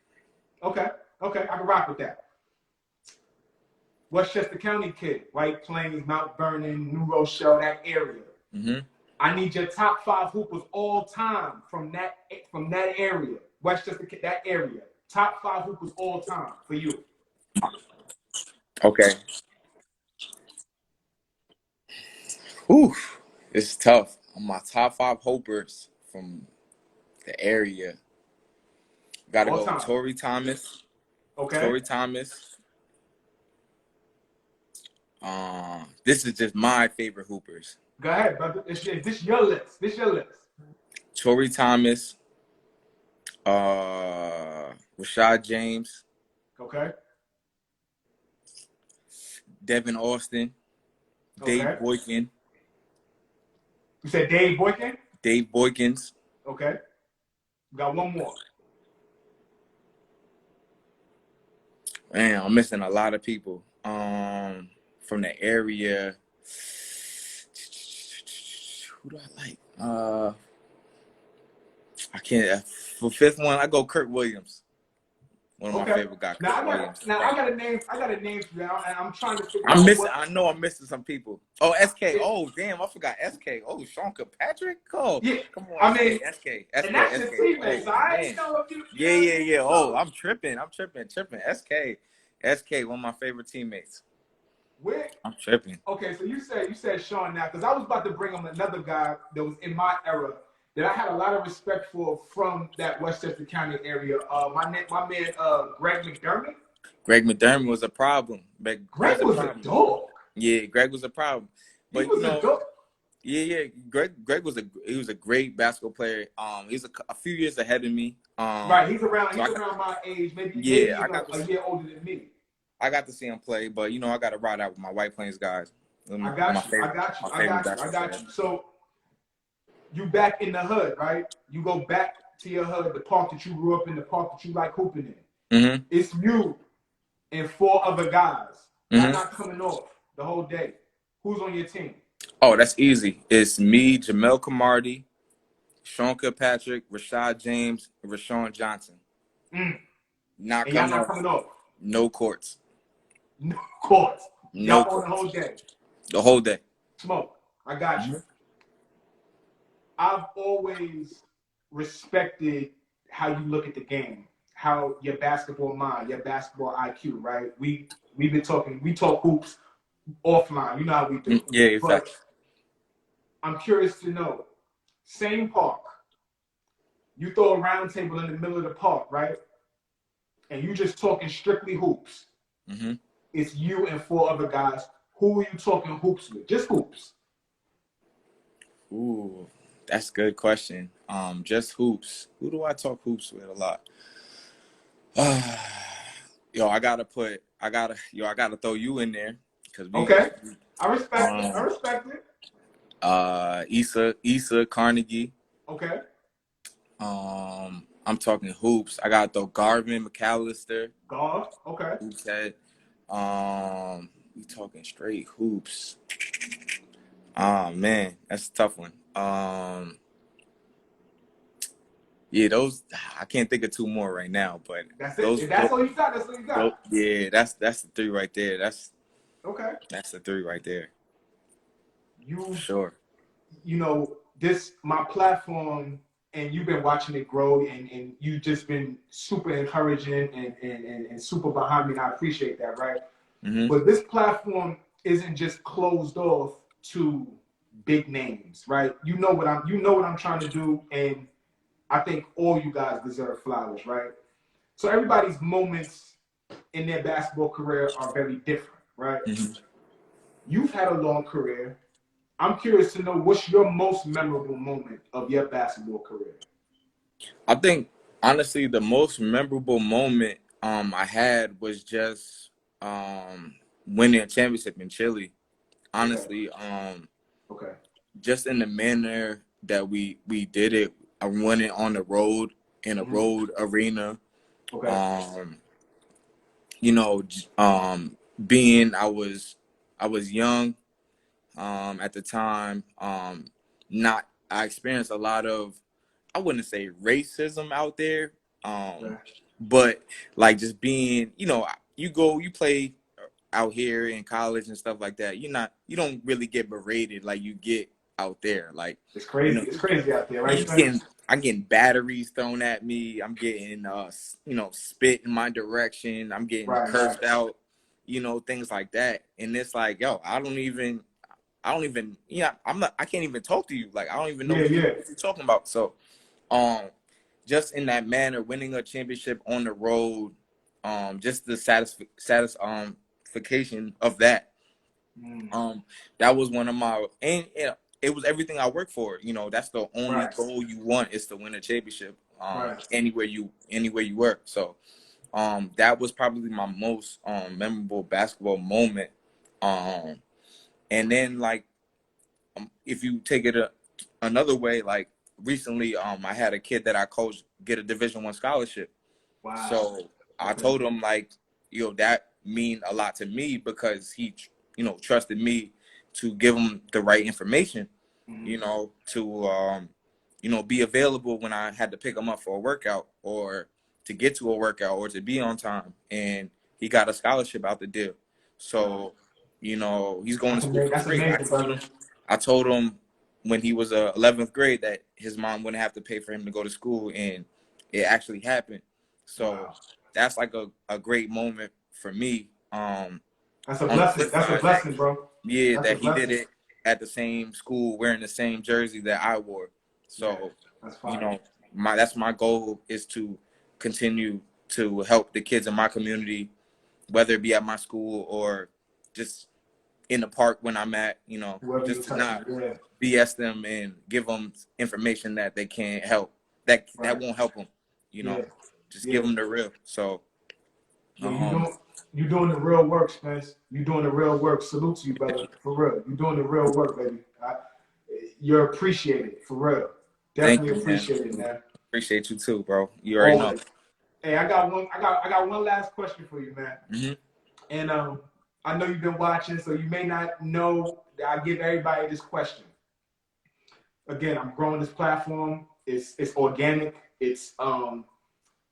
Okay. Okay. I can rock with that. Westchester County kid. White Plains, Mount Vernon, New Rochelle, that area. Mm-hmm. I need your top 5 hoopers all time from that area. Westchester, that area. Top 5 hoopers all time for you. Okay. Ooh, it's tough. My top 5 hopers from the area. Gotta All go with time. Torrey Thomas. Okay. Torrey Thomas. This is just my favorite hoopers. Go ahead, brother. This your list. This your list. Torrey Thomas. Rashad James. Okay. Devin Austin. Okay. Dave Boykin. You said Dave Boykin? Dave Boykins. Okay. We got one more. Man, I'm missing a lot of people. from the area. Who do I like? I can't. For fifth one, I go Kurt Williams. One of my favorite guys, Kurt Williams. I got a name for you, and I'm trying to figure I'm out missing. what. I know I'm missing some people. Oh, SK. Oh, damn, I forgot SK. Oh, Sean Kirkpatrick. Oh, Yeah, come on, I mean, SK. and that's your teammate, so I ain't know if you. Yeah. Oh, I'm tripping. SK, one of my favorite teammates. Where? I'm tripping. Okay, so you said Sean now, because I was about to bring him another guy that was in my era that I had a lot of respect for from that Westchester County area. My man, Greg McDermott. Greg McDermott was a problem. Greg was a dog. Yeah, Greg was a problem. But he was a dog. Yeah. Greg was a great basketball player. He's a few years ahead of me. Right, he's around my age, maybe a year older than me. I got to see him play, but I got to ride out with my White Plains guys. I got you. So you back in the hood, right? You go back to your hood, the park that you grew up in, the park that you like hooping in. Mm-hmm. It's you and 4 other guys. Y'all not coming off the whole day. Who's on your team? Oh, that's easy. It's me, Jamel Camardi, Sean Kirkpatrick, Rashad James, and Rashawn Johnson. Not coming off. No courts. No courts. No Y'all on the whole day. The whole day. Smoke. I got you. I've always respected how you look at the game, how your basketball mind, your basketball IQ, right? We talk hoops offline. You know how we do. Yeah, exactly. I'm curious to know, same park, you throw a round table in the middle of the park, right? And you just talking strictly hoops. Mm-hmm. It's you and 4 other guys. Who are you talking hoops with? Just hoops. Ooh, that's a good question. Just hoops. Who do I talk hoops with a lot? I gotta throw you in there because okay. I respect it. Issa Carnegie. Okay. I'm talking hoops. I gotta throw Garvin McAllister. Okay. Hoops head. We talking straight hoops. Man, that's a tough one. Yeah, those I can't think of 2 more right now, but that's it. That's all you got. Yeah, that's the 3 right there. That's the 3 right there. You sure. This my platform, and you've been watching it grow, and you've just been super encouraging and super behind me, and I appreciate that, right? Mm-hmm. But this platform isn't just closed off to big names, right? You know what I'm trying to do, and I think all you guys deserve flowers, right? So everybody's moments in their basketball career are very different, right? Mm-hmm. You've had a long career. I'm curious to know, what's your most memorable moment of your basketball career? I think, honestly, the most memorable moment I had was just winning a championship in Chile. Honestly, just in the manner that we did it. I won it on the road in a road arena. Being I was young at the time. I experienced a lot of, I wouldn't say racism out there, but like just being, you play out here in college and stuff like that. You don't really get berated like you get out there. Like it's crazy. It's crazy out there, right? I'm getting batteries thrown at me. I'm getting spit in my direction. I'm getting cursed out. Things like that. And it's like, yo, I can't even talk to you. Like, I don't even know what you're talking about. So, just in that manner, winning a championship on the road, just the satisfaction of that. That was one of my, and it was everything I worked for. That's the only goal you want, is to win a championship. Anywhere you work. So, that was probably my most memorable basketball moment. And then, like, if you take it another way, like recently, I had a kid that I coached get a Division I scholarship. So I told him, like, that mean a lot to me, because he trusted me to give them the right information, to be available when I had to pick him up for a workout or to get to a workout or to be on time. And he got a scholarship out the deal. So, he's going to school for That's free. amazing, brother. I told him when he was 11th grade that his mom wouldn't have to pay for him to go to school, and it actually happened. So that's like a great moment for me. That's a blessing. That's a blessing, bro. Yeah, that's that he did it at the same school wearing the same jersey that I wore. So, that's my goal, is to continue to help the kids in my community, whether it be at my school or just in the park when I'm at, just to not BS them and give them information that they can't help, that won't help them, just give them the real. So, you doing the real work, Spence. You doing the real work. Salute to you, brother. For real. You doing the real work, baby. You're appreciated, for real. Definitely appreciated, man. Appreciate you too, bro. You already know. Hey, I got one last question for you, man. Mm-hmm. And I know you've been watching, so you may not know that I give everybody this question. Again, I'm growing this platform. It's organic. It's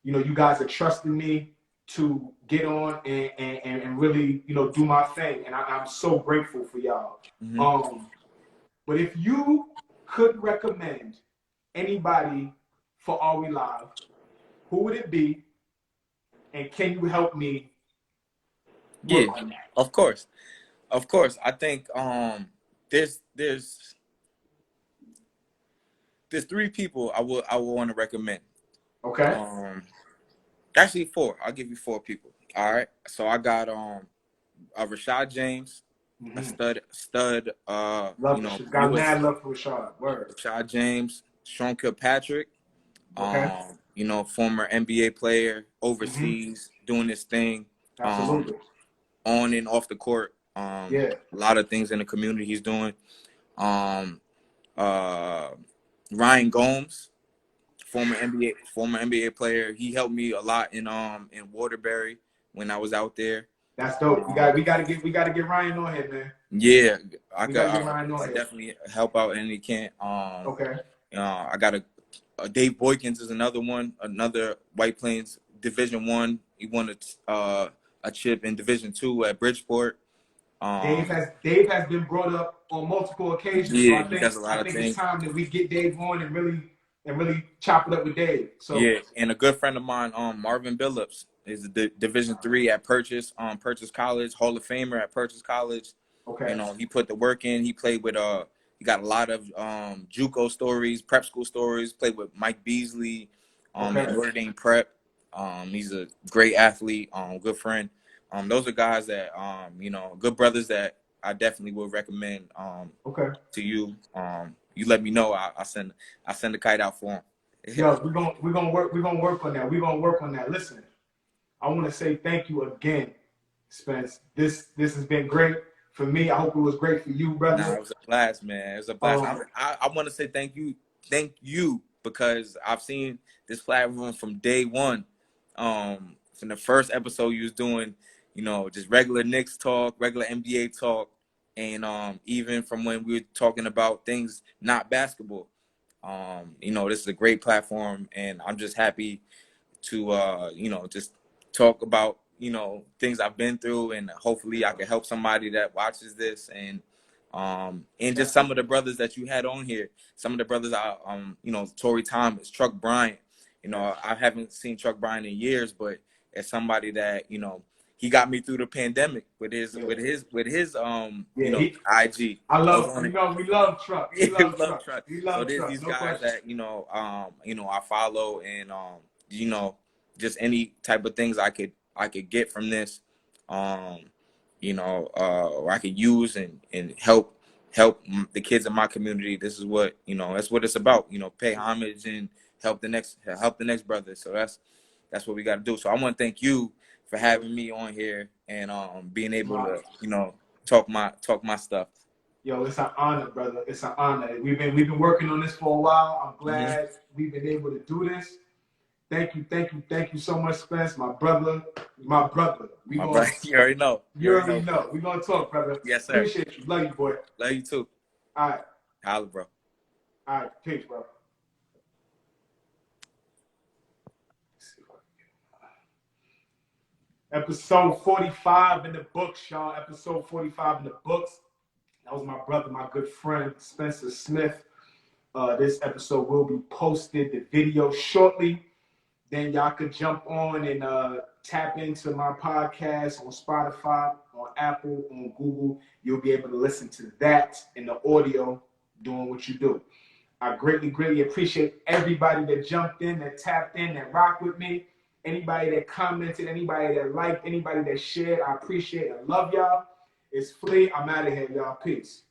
you guys are trusting me to get on and really, do my thing. And I'm so grateful for y'all. Mm-hmm. But if you could recommend anybody for Are We Live, who would it be? And can you help me? Yeah, of course. I think there's 3 people I would want to recommend. Okay. Actually 4. I'll give you 4 people. All right. So I got Rashad James, a stud. Got mad love for Rashad. Word. Rashad James, Sean Kilpatrick. Okay. Former NBA player, overseas, doing this thing. Absolutely. On and off the court. A lot of things in the community he's doing. Ryan Gomes, former NBA player. He helped me a lot in Waterbury when I was out there. That's dope. We gotta get Ryan on here, man. Yeah, I definitely help out any can. Okay. I got Dave Boykins is another one, another White Plains Division I. He won a chip in Division II at Bridgeport. Dave has been brought up on multiple occasions. Yeah, so I think it's time that we get Dave on and really chop it up with Dave. So yeah, and a good friend of mine, Marvin Billups, is the Division III at Purchase College, Hall of Famer at Purchase College. Okay. He put the work in. He played with he got a lot of JUCO stories, prep school stories. Played with Mike Beasley, at Notre Dame Prep. He's a great athlete, good friend. Those are guys that good brothers that I definitely would recommend to you. You let me know. I send the kite out for him. Yo, we're gonna work on that. We're gonna work on that. Listen, I want to say thank you again, Spence. This has been great for me. I hope it was great for you, brother. Nah, it was a blast, man. It was a blast. I want to say thank you, because I've seen this platform from day one. From the first episode you was doing, just regular Knicks talk, regular NBA talk, and even from when we were talking about things not basketball. This is a great platform, and I'm just happy to just talk about things I've been through, and hopefully I can help somebody that watches this, and just some of the brothers that you had on here, some of the brothers Tory Thomas, Chuck Bryant. I haven't seen Chuck Bryant in years, but as somebody that he got me through the pandemic with his IG. I love we love Truck. We love Truck. So there's these guys that I follow, and just any type of things I could get from this, or I could use and help the kids in my community. This is what that's what it's about. Pay homage and help the next brother. So that's what we got to do. So I want to thank you for having me on here and being able to talk my stuff. Yo, it's an honor, brother. It's an honor. We've been working on this for a while. I'm glad we've been able to do this. Thank you so much, Spence, my brother. We My gonna, brother, you already know. you already know. We gonna talk, brother. Yes, sir. Appreciate you. Love you, boy. Love you too. All right. Holla, bro. All right. Peace, bro. Episode 45 in the books, y'all. Episode 45 in the books. That was my brother, my good friend, Spencer Smith. This episode will be posted, the video, shortly. Then y'all could jump on and tap into my podcast on Spotify, on Apple, on Google. You'll be able to listen to that in the audio doing what you do. I greatly, greatly appreciate everybody that jumped in, that tapped in, that rocked with me. Anybody that commented, anybody that liked, anybody that shared, I appreciate and love y'all. It's Flea. I'm out of here, y'all. Peace.